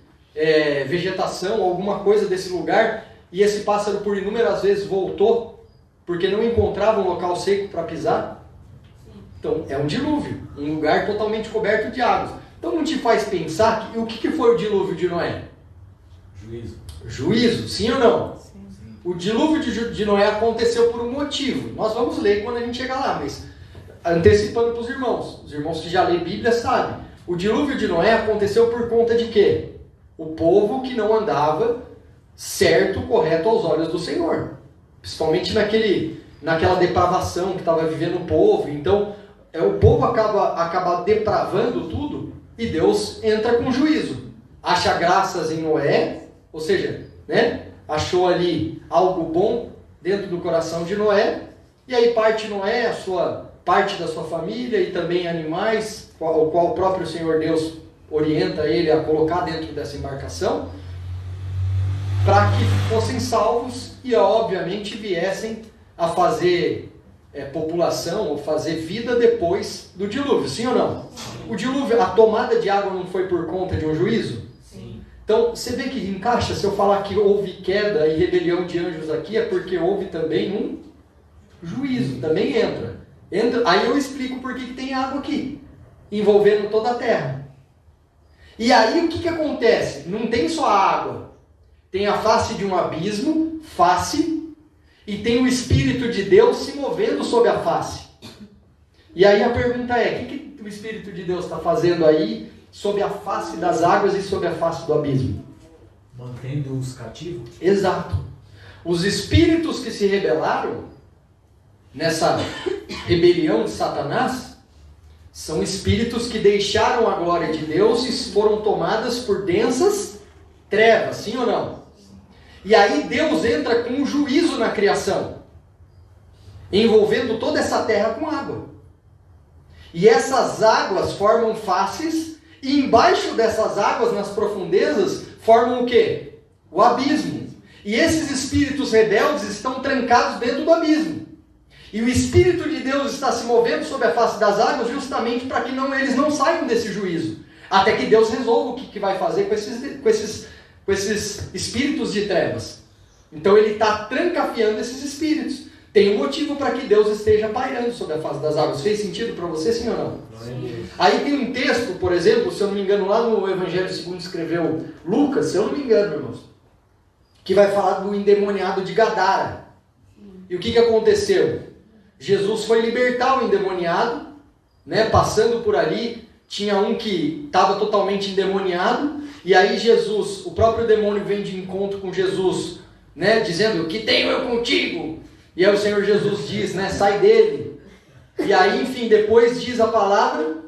vegetação, alguma coisa desse lugar, e esse pássaro por inúmeras vezes voltou porque não encontrava um local seco para pisar. Então é um dilúvio, um lugar totalmente coberto de águas. Então não te faz pensar que o que foi o dilúvio de Noé? Juízo, sim ou não? Sim. O dilúvio de Noé aconteceu por um motivo. Nós vamos ler quando a gente chegar lá, mas antecipando para os irmãos que já lêem Bíblia sabem. O dilúvio de Noé aconteceu por conta de quê? O povo que não andava certo, correto aos olhos do Senhor. Principalmente naquela depravação que estava vivendo o povo. Então, o povo acaba depravando tudo e Deus entra com juízo. Acha graças em Noé, ou seja, né, achou ali algo bom dentro do coração de Noé, e aí parte Noé, parte da sua família e também animais, o qual o próprio Senhor Deus orienta ele a colocar dentro dessa embarcação, para que fossem salvos e obviamente viessem a fazer população ou fazer vida depois do dilúvio, sim ou não? O dilúvio, a tomada de água não foi por conta de um juízo? Sim. Então, você vê que encaixa, se eu falar que houve queda e rebelião de anjos aqui, é porque houve também um juízo, também entra. Aí eu explico por que tem água aqui, envolvendo toda a terra. E aí o que acontece? Não tem só a água, tem a face de um abismo, e tem o Espírito de Deus se movendo sobre a face. E aí a pergunta é, o que o Espírito de Deus está fazendo aí sobre a face das águas e sobre a face do abismo? Mantendo-os cativos? Exato. Os espíritos que se rebelaram nessa rebelião de Satanás são espíritos que deixaram a glória de Deus e foram tomadas por densas trevas, sim ou não? E aí Deus entra com um juízo na criação, envolvendo toda essa terra com água. E essas águas formam faces, e embaixo dessas águas, nas profundezas, formam o quê? O abismo. E esses espíritos rebeldes estão trancados dentro do abismo. E o Espírito de Deus está se movendo sobre a face das águas justamente para que eles não saiam desse juízo. Até que Deus resolva o que vai fazer com esses espíritos de trevas. Então ele está trancafiando esses espíritos. Tem um motivo para que Deus esteja pairando sobre a face das águas. Fez sentido para você, sim ou não? Sim. Aí tem um texto, por exemplo, se eu não me engano, lá no Evangelho segundo escreveu Lucas, se eu não me engano, irmãos, que vai falar do endemoniado de Gadara. E o que aconteceu? Jesus foi libertar o endemoniado, né? Passando por ali, tinha um que estava totalmente endemoniado, e aí Jesus, o próprio demônio vem de encontro com Jesus, né? Dizendo, que tenho eu contigo? E aí o Senhor Jesus diz, né? Sai dele. E aí, enfim, depois diz a palavra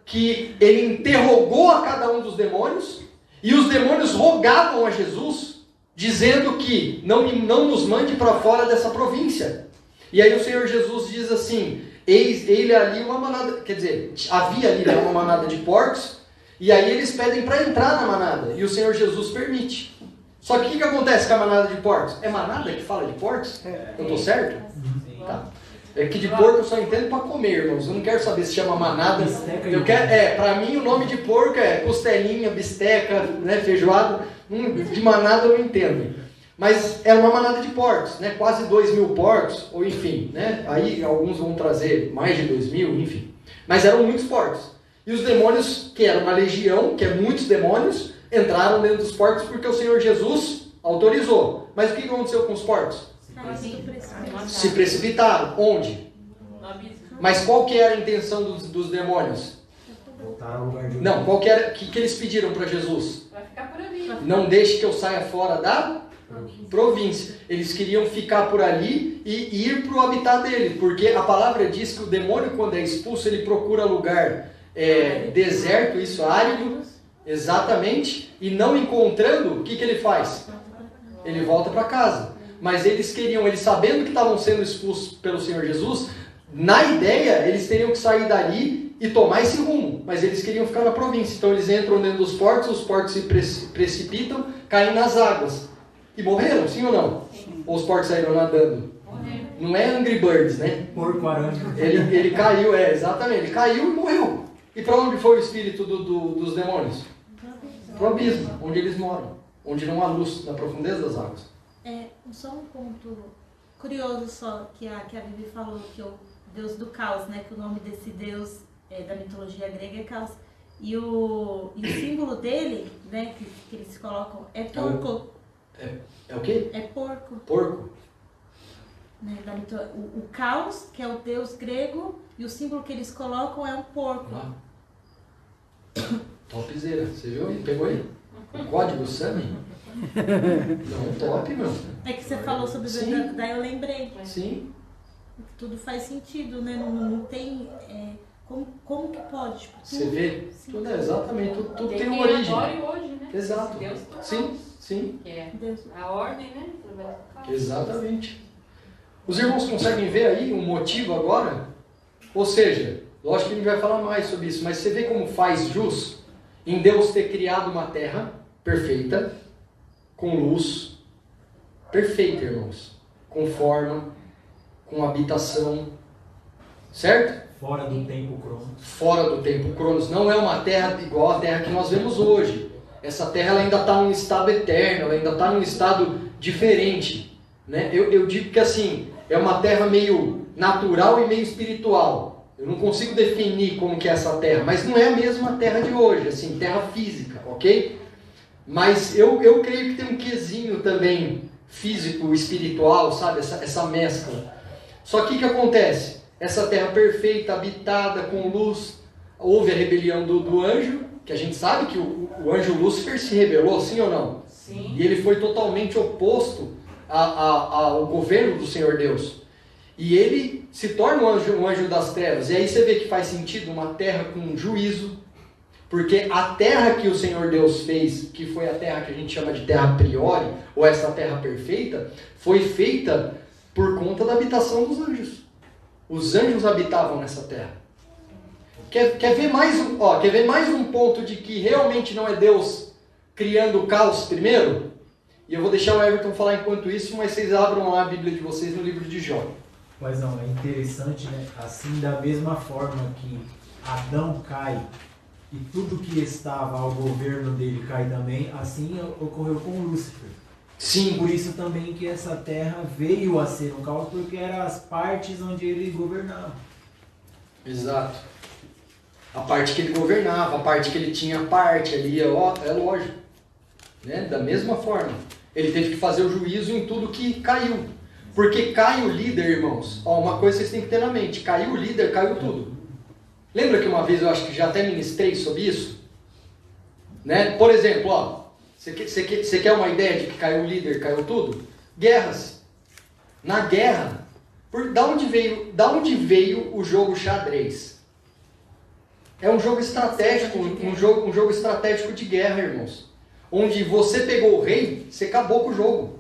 que ele interrogou a cada um dos demônios, e os demônios rogavam a Jesus, dizendo que não nos mande para fora dessa província. E aí o Senhor Jesus diz assim, eis ele ali uma manada, quer dizer, havia ali uma manada de porcos, e aí eles pedem para entrar na manada, e o Senhor Jesus permite. Só que o que acontece com a manada de porcos? É manada que fala de porcos? Eu estou certo? Tá. É que de porco eu só entendo para comer, irmãos. Eu não quero saber se chama manada. Eu quero, para mim o nome de porco é costelinha, bisteca, né, feijoada. De manada eu não entendo. Mas é uma manada de porcos, né? Quase 2.000 porcos, ou enfim, né? Aí alguns vão trazer mais de 2.000, enfim. Mas eram muitos porcos. E os demônios, que era uma legião, que é muitos demônios, entraram dentro dos porcos porque o Senhor Jesus autorizou. Mas o que aconteceu com os porcos? Se precipitaram. Onde? Mas qual que era a intenção dos demônios? Não, qual que era? O que eles pediram para Jesus? Vai ficar por ali. Não deixe que eu saia fora da província. Eles queriam ficar por ali e ir para o habitat dele, porque a palavra diz que o demônio, quando é expulso, ele procura lugar deserto, isso, árido, exatamente, e não encontrando, o que ele faz? Ele volta para casa. Mas eles sabendo que estavam sendo expulsos pelo Senhor Jesus, na ideia, eles teriam que sair dali e tomar esse rumo, mas eles queriam ficar na província. Então eles entram dentro dos porcos, os porcos se precipitam, caem nas águas. E morreram, sim ou não? Sim. Ou os porcos saíram nadando? Morreram. Não é Angry Birds, né? Porco aranha. Ele caiu, exatamente, ele caiu e morreu. E para onde foi o espírito dos demônios? Para o abismo, onde eles moram, onde não há luz, na profundeza das águas. Só um ponto curioso só, que a Vivi falou, que o Deus do caos, né? Que o nome desse Deus da mitologia grega é caos. E o símbolo dele, né, que eles colocam, é porco. É o quê? É porco. Porco. Né, o caos, que é o deus grego, e o símbolo que eles colocam é um porco. Topzera. Você viu aí? Pegou aí? O código Sami? Não, top, meu. É que você falou sobre o daí eu lembrei. Sim. Tudo faz sentido, né? Não tem... Como que pode? Tipo, você vê? Tudo, exatamente. Tudo tem uma origem. origem. Agora e hoje, né? Exato. Deus sim. Que é a ordem, né? Exatamente. Os irmãos conseguem ver aí um motivo agora? Ou seja, lógico que a gente vai falar mais sobre isso, mas você vê como faz jus em Deus ter criado uma terra perfeita, com luz, perfeita, irmãos, com forma, com habitação, certo? Fora do tempo Cronos. Fora do tempo Cronos. Não é uma terra igual à terra que nós vemos hoje. Essa terra ela ainda está num estado eterno, ela ainda está num estado diferente. Né? Eu digo que assim, é uma terra meio natural e meio espiritual. Eu não consigo definir como que é essa terra, mas não é a mesma terra de hoje, assim, terra física, ok? Mas eu creio que tem um quesinho também físico, espiritual, sabe? Essa mescla. Só que o que acontece? Essa terra perfeita, habitada, com luz, houve a rebelião do anjo, que a gente sabe que o anjo Lúcifer se rebelou, sim ou não? Sim. E ele foi totalmente oposto ao governo do Senhor Deus. E ele se torna um anjo das trevas. E aí você vê que faz sentido uma terra com juízo, porque a terra que o Senhor Deus fez, que foi a terra que a gente chama de terra a priori, ou essa terra perfeita, foi feita por conta da habitação dos anjos. Os anjos habitavam nessa terra. Quer ver mais um ponto de que realmente não é Deus criando o caos primeiro? E eu vou deixar o Everton falar enquanto isso, mas vocês abram lá a Bíblia de vocês no livro de Jó. Paizão, é interessante, né? Assim, da mesma forma que Adão cai e tudo que estava ao governo dele cai também, assim ocorreu com Lúcifer. Sim. Por isso também que essa terra veio a ser um caos, porque eram as partes onde ele governava. Exato. A parte que ele governava, a parte que ele tinha parte ali, é lógico. Né? Da mesma forma. Ele teve que fazer o juízo em tudo que caiu. Porque cai o líder, irmãos. Ó, uma coisa vocês têm que ter na mente. Caiu o líder, caiu tudo. Lembra que uma vez eu acho que já até ministrei sobre isso? Né? Por exemplo, ó, você quer uma ideia de que caiu o líder, caiu tudo? Guerras. Na guerra, da onde veio o jogo xadrez? É um jogo estratégico, um jogo estratégico de guerra, irmãos. Onde você pegou o rei, você acabou com o jogo.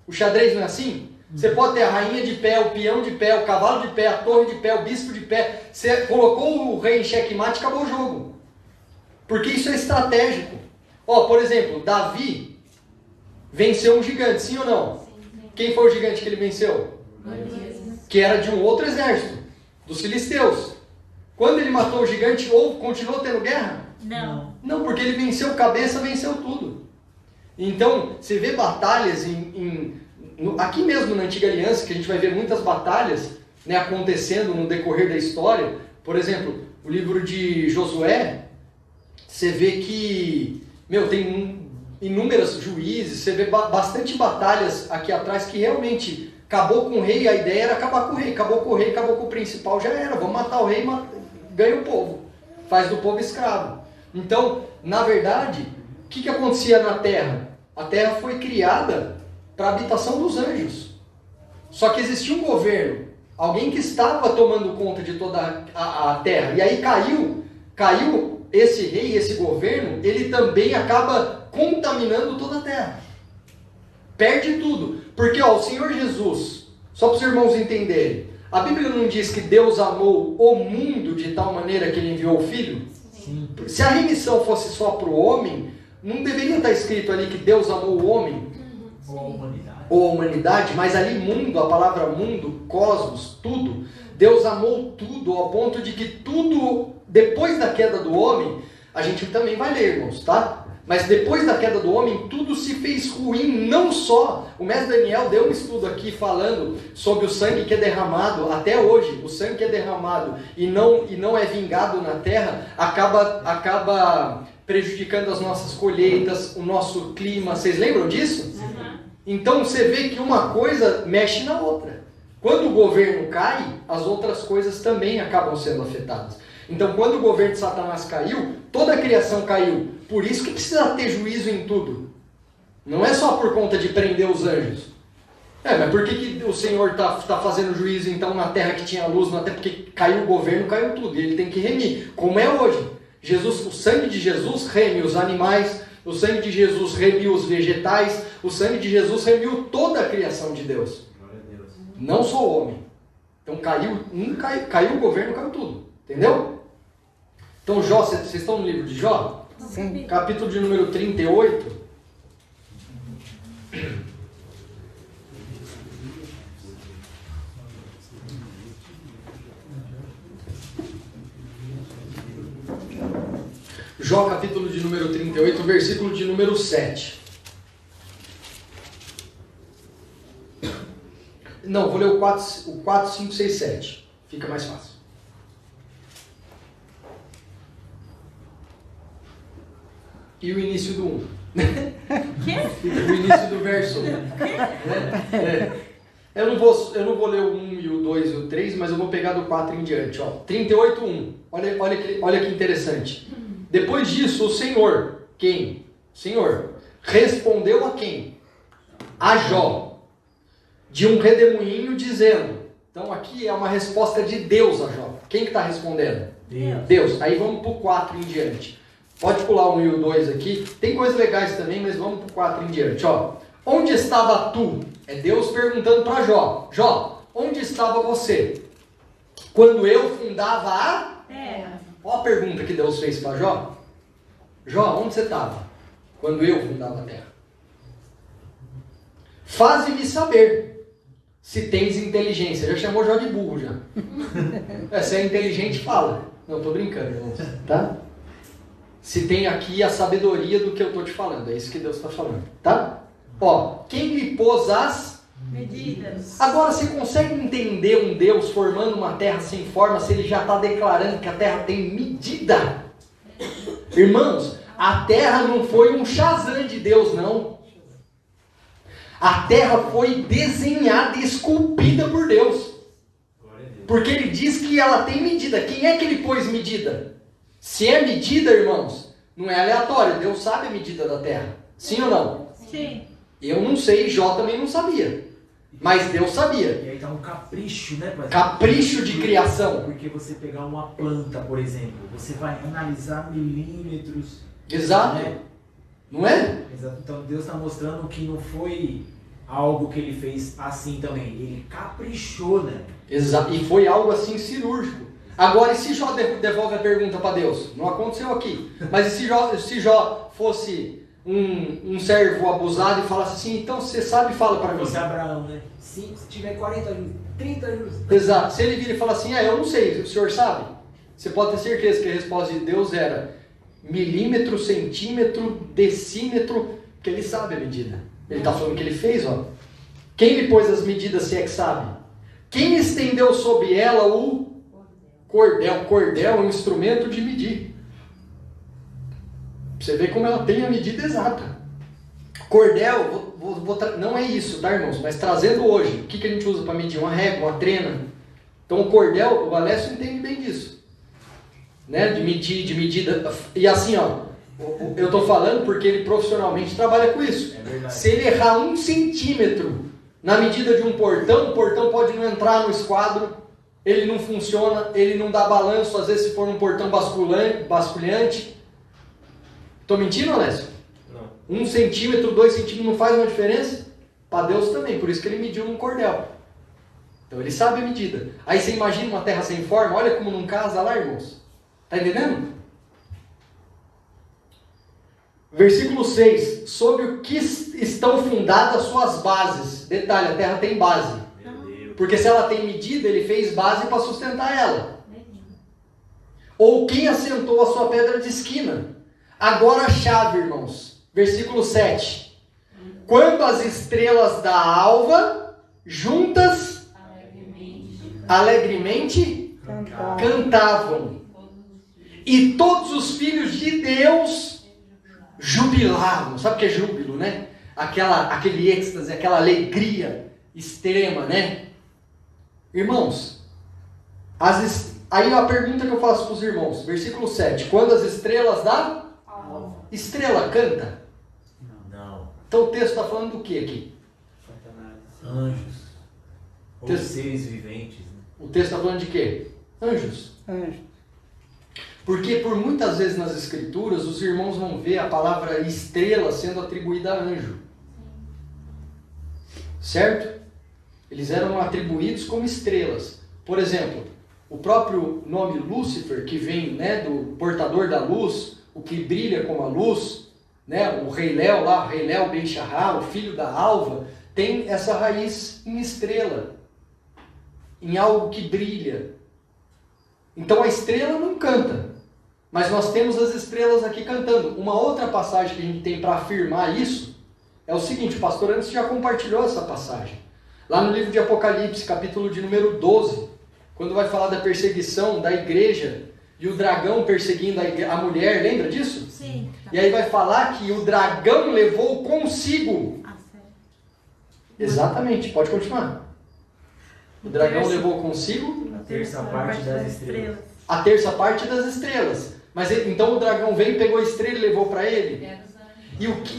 O xadrez não é assim? Você pode ter a rainha de pé, o peão de pé, o cavalo de pé, a torre de pé, o bispo de pé. Você colocou o rei em xeque-mate, acabou o jogo. Porque isso é estratégico. Ó, por exemplo, Davi venceu um gigante, sim ou não? Sim, sim. Quem foi o gigante que ele venceu? Golias. Que era de um outro exército, dos filisteus. Quando ele matou o gigante, ou continuou tendo guerra? Não. Não, porque ele venceu cabeça, venceu tudo. Então, você vê batalhas aqui mesmo na Antiga Aliança, que a gente vai ver muitas batalhas, né, acontecendo no decorrer da história. Por exemplo, o livro de Josué, você vê que, tem inúmeros juízes, você vê bastante batalhas aqui atrás que realmente acabou com o rei, a ideia era acabar com o rei, acabou com o rei, acabou com o principal, já era, vamos matar o rei, ganha o povo, faz do povo escravo. Então, na verdade, o que acontecia na terra? A terra foi criada para a habitação dos anjos. Só que existia um governo, alguém que estava tomando conta de toda a terra, e aí caiu esse rei, esse governo, ele também acaba contaminando toda a terra. Perde tudo. Porque o Senhor Jesus, só para os irmãos entenderem, a Bíblia não diz que Deus amou o mundo de tal maneira que ele enviou o Filho? Sim. Se a remissão fosse só para o homem, não deveria estar escrito ali que Deus amou o homem? Ou a humanidade. Ou a humanidade, mas ali mundo, a palavra mundo, cosmos, tudo, Deus amou tudo ao ponto de que tudo, depois da queda do homem, a gente também vai ler, irmãos, tá? Mas depois da queda do homem, tudo se fez ruim, não só. O mestre Daniel deu um estudo aqui falando sobre o sangue que é derramado, até hoje, o sangue que é derramado e não é vingado na terra, acaba prejudicando as nossas colheitas, o nosso clima. Vocês lembram disso? Uhum. Então você vê que uma coisa mexe na outra. Quando o governo cai, as outras coisas também acabam sendo afetadas. Então quando o governo de Satanás caiu, toda a criação caiu. Por isso que precisa ter juízo em tudo. Não é só por conta de prender os anjos. Mas por que o Senhor está fazendo juízo então na terra que tinha luz? Até porque caiu o governo, caiu tudo. E ele tem que remir, como é hoje. O sangue de Jesus reme os animais, o sangue de Jesus remiu os vegetais, o sangue de Jesus remiu toda a criação de Deus. Glória a Deus. Não só o homem. Então caiu o governo, caiu tudo. Entendeu? Então Jó, vocês estão no livro de Jó? Sim. Capítulo de número 38. Jó, capítulo de número 38, versículo de número 7. Não, vou ler o 4, 5, 6, 7. Fica mais fácil. E o início do 1. O início do verso 1. Eu não vou ler o 1 e o 2 e o 3, mas eu vou pegar do 4 em diante. 38, 1. Olha que interessante. Depois disso, o Senhor, quem? O Senhor, respondeu a quem? A Jó, de um redemoinho, dizendo. Então aqui é uma resposta de Deus a Jó. Quem que está respondendo? Deus. Aí vamos para o 4 em diante. Pode pular o 1 e o 2 aqui. Tem coisas legais também, mas vamos para o 4 em diante. Onde estava tu? É Deus perguntando para Jó. Jó, onde estava você? Quando eu fundava a terra. Olha a pergunta que Deus fez para Jó. Jó, onde você estava? Quando eu fundava a terra. Faze-me saber, Se tens inteligência. Já chamou Jó de burro, já. Se é inteligente, fala. Não, tô brincando, irmãos. Tá? Se tem aqui a sabedoria do que eu tô te falando. É isso que Deus está falando. Tá? Ó, quem lhe pôs as medidas. Agora, você consegue entender um Deus formando uma terra sem forma se ele já está declarando que a terra tem medida? Irmãos, a terra não foi um Shazam de Deus, não. A terra foi desenhada e esculpida por Deus. Porque ele diz que ela tem medida. Quem é que ele pôs medida? Se é medida, irmãos, não é aleatório. Deus sabe a medida da terra. Sim ou não? Sim. Eu não sei, Jó também não sabia. Mas Deus sabia. E aí tá um capricho, né, pastor? Capricho de criação. Porque você pegar uma planta, por exemplo, você vai analisar milímetros. Exato. Né? Não é? Exato. Então Deus está mostrando que não foi algo que ele fez assim também. Ele caprichou, né? Exato. E foi algo assim cirúrgico. Agora, e se Jó devolve a pergunta para Deus? Não aconteceu aqui. Mas e se Jó fosse um servo abusado e falasse assim, então você sabe, fala para mim. Você Abraão, né? Sim, se tiver 40 juros, 30 juros. Exato. Se ele vira e fala assim, eu não sei, o senhor sabe? Você pode ter certeza que a resposta de Deus era milímetro, centímetro, decímetro, que ele sabe a medida. Ele está falando que ele fez, ó. Quem lhe pôs as medidas, se é que sabe? Quem estendeu sobre ela o cordel? Cordel é um instrumento de medir. Você vê como ela tem a medida exata. Cordel, não é isso, tá, irmãos? Mas trazendo hoje, o que a gente usa para medir? Uma régua, uma trena. Então o cordel, o Alessio entende bem disso. Né? De medir, de medida. E assim, ó, eu estou falando porque ele profissionalmente trabalha com isso. Se ele errar 1 centímetro na medida de um portão, o portão pode não entrar no esquadro, ele não funciona, ele não dá balanço, às vezes se for um portão basculhante. Estou mentindo, Alessio? Não. 1 centímetro, 2 centímetros não faz uma diferença? Para Deus também, por isso que ele mediu num cordel. Então ele sabe a medida. Aí você imagina uma terra sem forma, olha como não casa lá, irmãos. Está entendendo? Versículo 6. Sobre o que estão fundadas suas bases. Detalhe, a terra tem base. Porque se ela tem medida, ele fez base para sustentar ela. Ou quem assentou a sua pedra de esquina. Agora a chave, irmãos. Versículo 7. Quando as estrelas da alva, juntas, alegremente cantavam. E todos os filhos de Deus jubilavam. Sabe o que é júbilo, né? Aquele êxtase, aquela alegria extrema, né? Irmãos, aí a pergunta que eu faço para os irmãos, versículo 7. Quando as estrelas da estrela canta? Não. Então o texto está falando do que aqui? Anjos. Ou seres viventes. Né? O texto está falando de quê? Anjos. Anjos. Porque por muitas vezes nas escrituras os irmãos vão ver a palavra estrela sendo atribuída a anjo. Certo? Eles eram atribuídos como estrelas. Por exemplo, o próprio nome Lúcifer, que vem, né, do portador da luz, o que brilha como a luz, né, o rei Léo lá, o rei Léo Ben Shahar, o filho da alva, tem essa raiz em estrela, em algo que brilha. Então a estrela não canta, mas nós temos as estrelas aqui cantando. Uma outra passagem que a gente tem para afirmar isso é o seguinte, o pastor antes já compartilhou essa passagem. Lá no livro de Apocalipse, capítulo de número 12, quando vai falar da perseguição da igreja e o dragão perseguindo a mulher, lembra disso? Sim. E aí vai falar que o dragão levou consigo. Exatamente, pode continuar. O dragão levou consigo a terça parte das estrelas. A terça parte das estrelas. Mas então o dragão veio, pegou a estrela e levou para ele?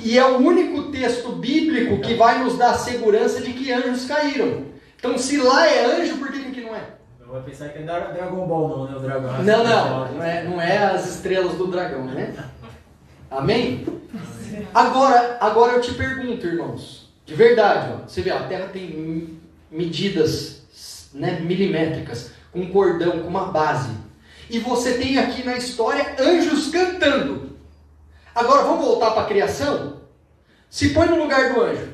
E é o único texto bíblico que vai nos dar a segurança de que anjos caíram. Então se lá é anjo, por que não é? Não vai pensar que é Dragon Ball não, né? O dragão. Não é as estrelas do dragão, né? Amém? Agora eu te pergunto, irmãos, de verdade, ó, você vê, a Terra tem medidas, né, milimétricas, com um cordão, com uma base. E você tem aqui na história anjos cantando. Agora vamos voltar para a criação? Se põe no lugar do anjo.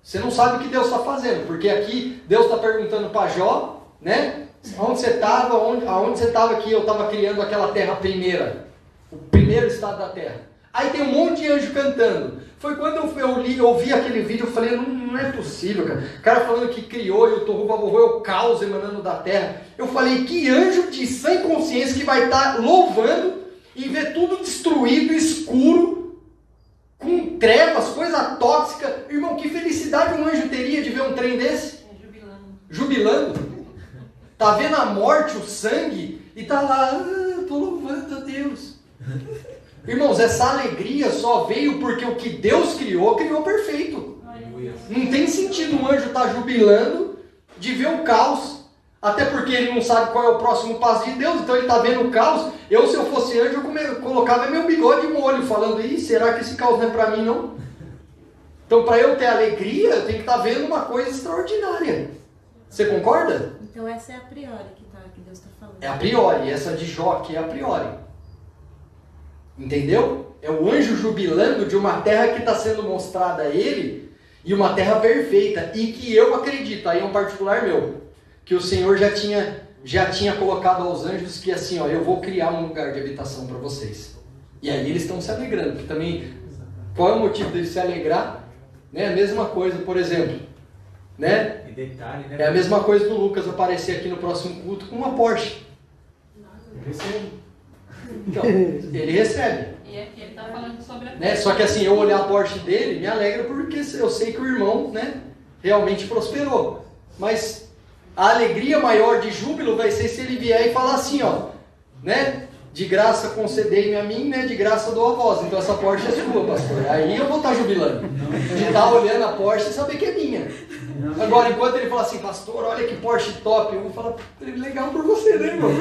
Você não sabe o que Deus está fazendo, porque aqui Deus está perguntando para Jó, né? Onde você estava, aonde você estava que eu estava criando aquela terra primeira, o primeiro estado da terra. Aí tem um monte de anjo cantando. Foi quando eu ouvi aquele vídeo, eu falei, não é possível, cara. O cara falando que criou e o Tohu Vabohu é o caos emanando da terra. Eu falei, que anjo de sã consciência que vai estar louvando e ver tudo destruído, escuro, com trevas, coisa tóxica. Irmão, que felicidade um anjo teria de ver um trem desse? Jubilando. Tá vendo a morte, o sangue, e tá lá, tô louvando a Deus. Irmãos, essa alegria só veio porque o que Deus criou perfeito. Não tem sentido um anjo estar jubilando de ver o caos. Até porque ele não sabe qual é o próximo passo de Deus, então ele está vendo o caos. Se eu fosse anjo, eu colocava meu bigode em molho, falando, será que esse caos não é para mim, não? Então, para eu ter alegria, eu tenho que estar vendo uma coisa extraordinária. Você concorda? Então essa é a priori que Deus está falando. É a priori, essa de Jó aqui é a priori. Entendeu? É o anjo jubilando de uma terra que está sendo mostrada a ele, e uma terra perfeita, e que eu acredito, aí é um particular meu, que o Senhor já tinha colocado aos anjos que assim, eu vou criar um lugar de habitação para vocês. E aí eles estão se alegrando, porque também, qual é o motivo deles se alegrar? Né? A mesma coisa, por exemplo, né? E detalhe, né? É a mesma coisa do Lucas aparecer aqui no próximo culto com uma Porsche. Então, ele recebe. E aqui ele está falando sobre a Né? Só que assim, eu olhar a Porsche dele me alegra porque eu sei que o irmão, né, realmente prosperou. Mas a alegria maior de júbilo vai ser se ele vier e falar assim, né? De graça concedei-me a mim, né? De graça dou a vós. Então essa Porsche é sua, pastor. Aí eu vou estar jubilando. De estar olhando a Porsche e saber que é minha. Agora, enquanto ele fala assim, pastor, olha que Porsche top, eu vou falar, legal por você, né, irmão?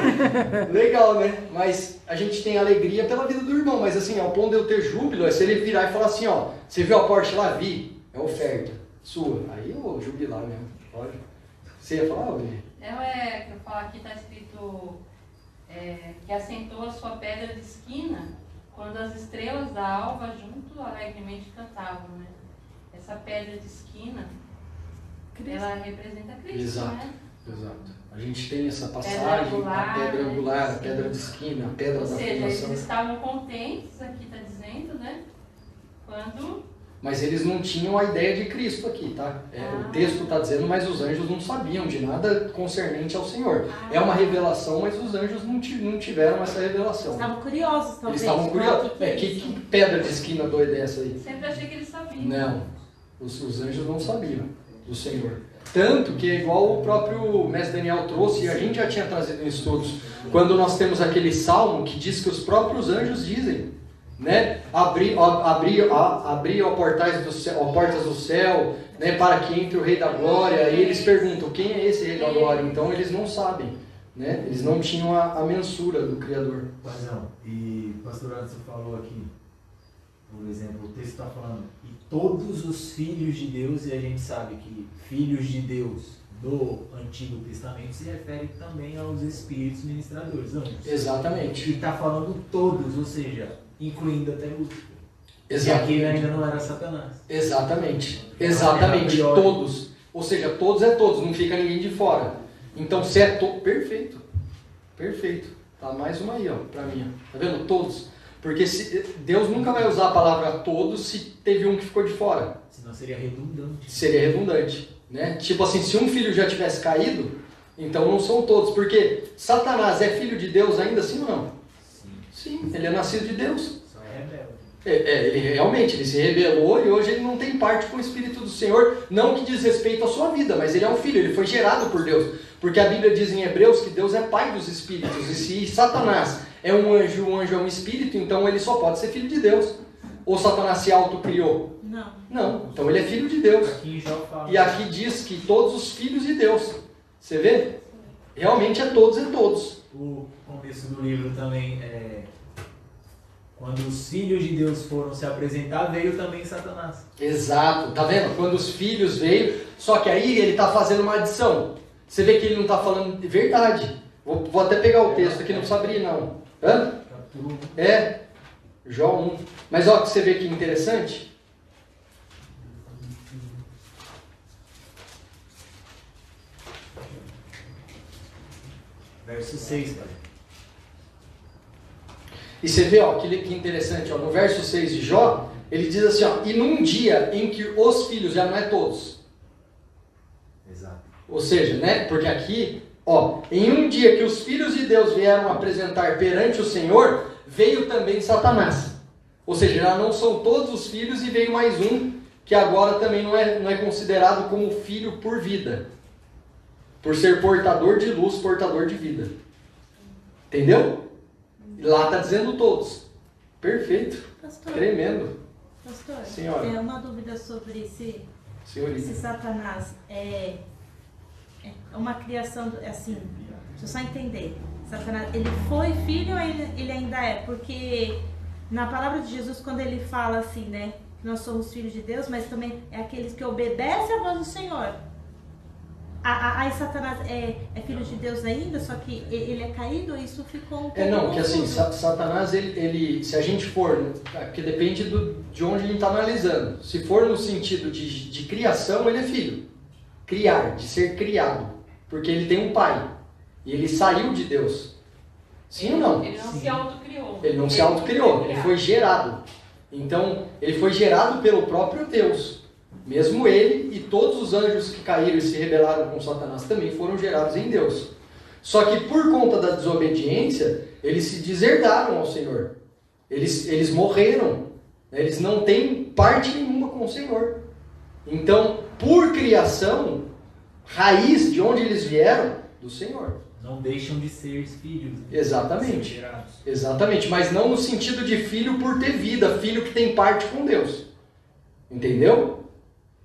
Legal, né? Mas a gente tem alegria pela vida do irmão. Mas assim, ao ponto de eu ter júbilo, é se ele virar e falar assim, você viu a Porsche lá? Vi. É oferta. Sua. Aí eu vou jubilar mesmo. Pode. Você ia falar, William? que eu falo aqui está escrito que assentou a sua pedra de esquina quando as estrelas da alva junto alegremente cantavam, né? Essa pedra de esquina, ela representa Cristo, Exato, né? exato. A gente tem essa passagem, Angular, a pedra né? angular, a pedra de esquina, a pedra Ou da seja, fundação. eles estavam contentes, aqui está dizendo, né? Quando... Mas eles não tinham a ideia de Cristo aqui, tá? O texto está dizendo, mas os anjos não sabiam de nada concernente ao Senhor. É uma revelação, mas os anjos não tiveram essa revelação. Estavam curiosos, talvez. Eles estavam curiosos. Que pedra de esquina doida é essa aí? Sempre achei que eles sabiam. Não, os anjos não sabiam do Senhor. Tanto que é igual o próprio mestre Daniel trouxe, e a gente já tinha trazido em estudos, quando nós temos aquele salmo que diz que os próprios anjos dizem, né? Abrir portas do céu, né? Para que entre o Rei da Glória. E eles perguntam, quem é esse Rei da Glória? Então eles não sabem, né? Eles não tinham a mensura do Criador. Razão. E pastor Anderson falou aqui, por exemplo, o texto está falando, e todos os filhos de Deus, e a gente sabe que filhos de Deus do Antigo Testamento se refere também aos espíritos ministradores, anjos. Exatamente. E está falando todos, ou seja, incluindo até Lúcifer. Exatamente. E aqui ele ainda não era Satanás. Exatamente. Exatamente. Todos. Ou seja, todos é todos, não fica ninguém de fora. Então, se é todo. Perfeito. Perfeito. Tá mais uma aí, pra mim. Tá vendo? Todos. Porque Deus nunca vai usar a palavra todos se teve um que ficou de fora. Senão seria redundante. Seria redundante. Né? Tipo assim, se um filho já tivesse caído, então não são todos. Porque Satanás é filho de Deus ainda, sim ou não? Sim, ele é nascido de Deus. Só é rebelde. Ele se rebelou e hoje ele não tem parte com o Espírito do Senhor, não que diz respeito à sua vida, mas ele é um filho, ele foi gerado por Deus. Porque a Bíblia diz em Hebreus que Deus é pai dos espíritos, e se Satanás é um anjo é um espírito, então ele só pode ser filho de Deus. Ou Satanás se autocriou? Não, então ele é filho de Deus. E aqui diz que todos os filhos de Deus. Você vê? Realmente é todos. O começo do livro também quando os filhos de Deus foram se apresentar, veio também Satanás. Exato, tá vendo? Quando os filhos veio, só que aí ele está fazendo uma adição. Você vê que ele não está falando de verdade. Vou até pegar o texto aqui, não precisa abrir não. Hã? Jó 1. Mas olha que você vê que interessante. Verso 6, pai. E você vê, ó, que interessante, ó, no verso 6 de Jó, ele diz assim, ó, e num dia em que os filhos, já não é todos. Exato. Ou seja, né, porque aqui, ó, em um dia que os filhos de Deus vieram apresentar perante o Senhor, veio também Satanás. Ou seja, já não são todos os filhos e veio mais um, que agora também não é considerado como filho por vida. Por ser portador de luz, portador de vida. Entendeu? Lá está dizendo todos. Perfeito. Pastor, Tremendo. pastor, Senhora. é uma dúvida sobre esse Senhorita. Satanás. É uma criação, assim, deixa eu só entender. Satanás, ele foi filho ou ele ainda é? Porque na palavra de Jesus, quando ele fala assim, né, que nós somos filhos de Deus, mas também é aqueles que obedecem à voz do Senhor. Aí Satanás é filho de Deus ainda, só que ele é caído, isso ficou um pouco Não, que assim, confuso. Satanás, ele, se a gente for, porque depende de onde ele está analisando. Se for no sentido de criação, ele é filho. Criar, de ser criado. Porque ele tem um pai. E ele saiu de Deus. Sim ou não? Ele não se autocriou. Ele não se autocriou, ele foi gerado. Então, ele foi gerado pelo próprio Deus. Mesmo ele e todos os anjos que caíram e se rebelaram com Satanás também foram gerados em Deus. Só que por conta da desobediência, eles se deserdaram ao Senhor. Eles morreram. Eles não têm parte nenhuma com o Senhor. Então, por criação, raiz de onde eles vieram, do Senhor. Não deixam de ser filhos. Exatamente. Ser gerados. Exatamente, mas não no sentido de filho por ter vida, filho que tem parte com Deus. Entendeu?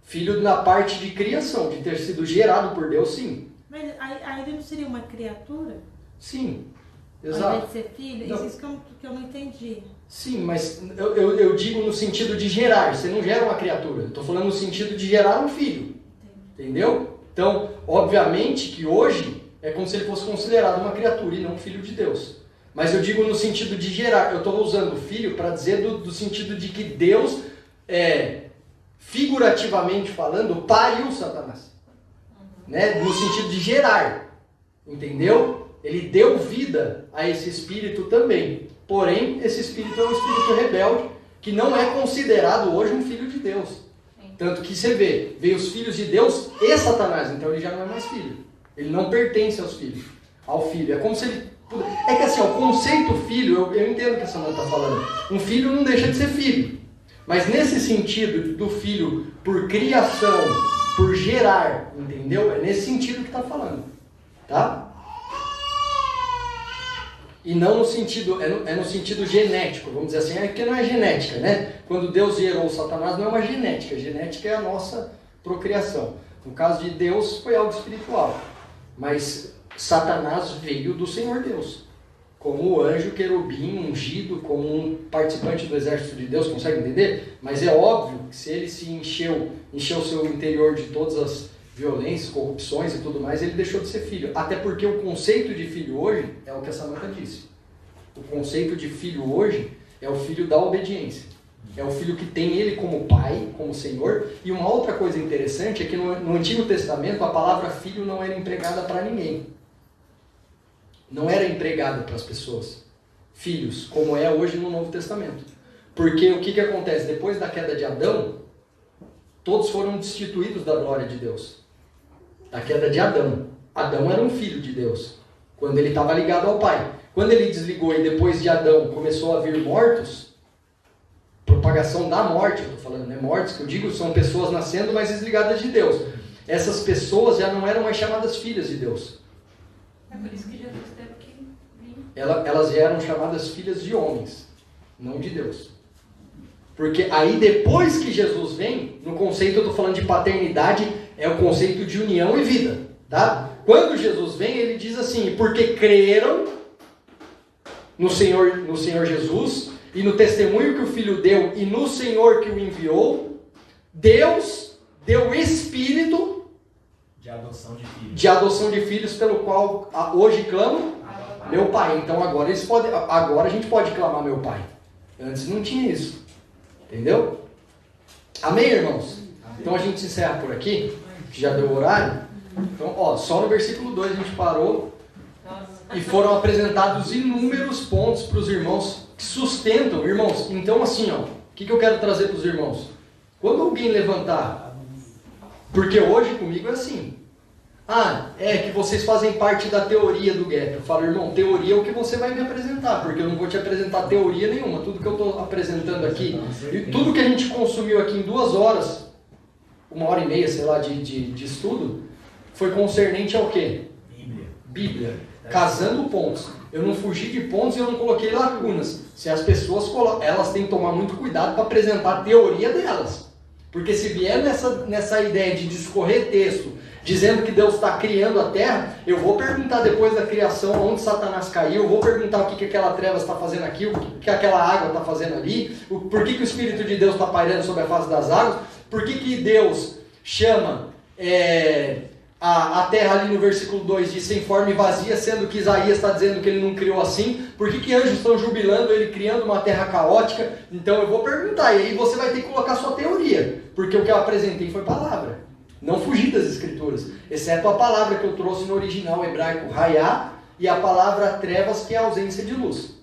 Filho na parte de criação, de ter sido gerado por Deus, sim. Mas aí ele não seria uma criatura? Sim, Ao exato. invés de ser filho? Não. Isso que eu não entendi. Sim, mas eu digo no sentido de gerar. Você não gera uma criatura. Estou falando no sentido de gerar um filho. Entendeu? Então, obviamente que hoje é como se ele fosse considerado uma criatura e não um filho de Deus. Mas eu digo no sentido de gerar. Eu estou usando filho para dizer do sentido de que Deus, figurativamente falando, pariu Satanás. Né? No sentido de gerar. Entendeu? Ele deu vida a esse espírito também. Porém, esse espírito é um espírito rebelde que não é considerado hoje um filho de Deus. Tanto que você vê, veio os filhos de Deus e Satanás, então ele já não é mais filho. Ele não pertence aos filhos, ao filho. É como se ele... É que assim, o conceito filho, eu entendo o que a Samanta está falando. Um filho não deixa de ser filho. Mas nesse sentido do filho por criação, por gerar, entendeu? É nesse sentido que está falando. Tá? E não no sentido, é no sentido genético, vamos dizer assim, porque não é genética, né? Quando Deus gerou Satanás não é uma genética, genética é a nossa procriação. No caso de Deus foi algo espiritual, mas Satanás veio do Senhor Deus, como o anjo querubim ungido, como um participante do exército de Deus, consegue entender? Mas é óbvio que se ele se encheu o seu interior de todas as violências, corrupções e tudo mais, ele deixou de ser filho. Até porque o conceito de filho hoje é o que a Samanta disse. O conceito de filho hoje é o filho da obediência. É o filho que tem ele como pai, como Senhor. E uma outra coisa interessante é que no Antigo Testamento a palavra filho não era empregada para ninguém. Não era empregada para as pessoas. Filhos, como é hoje no Novo Testamento. Porque o que acontece? Depois da queda de Adão, todos foram destituídos da glória de Deus. Da queda de Adão. Adão era um filho de Deus, quando ele estava ligado ao Pai. Quando ele desligou e depois de Adão começou a vir mortos, propagação da morte, eu estou falando, né? Mortes, que eu digo, são pessoas nascendo, mas desligadas de Deus. Essas pessoas já não eram mais chamadas filhas de Deus. É por isso que Jesus teve que vir. Elas já eram chamadas filhas de homens, não de Deus. Porque aí depois que Jesus vem, no conceito, eu estou falando de paternidade, é o conceito de união e vida. Tá? Quando Jesus vem, ele diz assim, porque creram no Senhor Jesus, e no testemunho que o Filho deu, e no Senhor que o enviou, Deus deu o Espírito de adoção de filhos, pelo qual hoje clamam meu Pai. Então agora a gente pode clamar meu Pai. Antes não tinha isso. Entendeu? Amém, irmãos? Então a gente se encerra por aqui, que já deu o horário. Então, só no versículo 2 a gente parou. Nossa. E foram apresentados inúmeros pontos para os irmãos que sustentam. Irmãos, então assim, ó, o que eu quero trazer para os irmãos? Quando alguém levantar, porque hoje comigo é assim, é que vocês fazem parte da teoria do gap. Eu falo, irmão, teoria é o que você vai me apresentar, porque eu não vou te apresentar teoria nenhuma. Tudo que eu estou apresentando aqui, e tudo que a gente consumiu aqui em 2 horas, 1h30, sei lá, de estudo, foi concernente ao quê? Bíblia. Casando pontos. Eu não fugi de pontos e eu não coloquei lacunas. Se as pessoas elas têm que tomar muito cuidado para apresentar a teoria delas. Porque se vier nessa ideia de discorrer texto, dizendo que Deus está criando a terra, eu vou perguntar depois da criação onde Satanás caiu, eu vou perguntar o que aquela treva está fazendo aqui, o que aquela água está fazendo ali, por que o Espírito de Deus está pairando sobre a face das águas, por que Deus chama a terra ali no versículo 2 de sem forma e vazia, sendo que Isaías está dizendo que ele não criou assim, por que anjos estão jubilando ele criando uma terra caótica? Então eu vou perguntar, e aí você vai ter que colocar sua teoria, porque o que eu apresentei foi palavra. Não fugir das escrituras, exceto a palavra que eu trouxe no original hebraico, raiá, e a palavra trevas, que é a ausência de luz.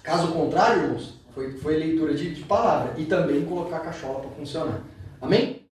Caso contrário, irmãos, foi leitura de palavra, e também colocar a cachola para funcionar. Amém?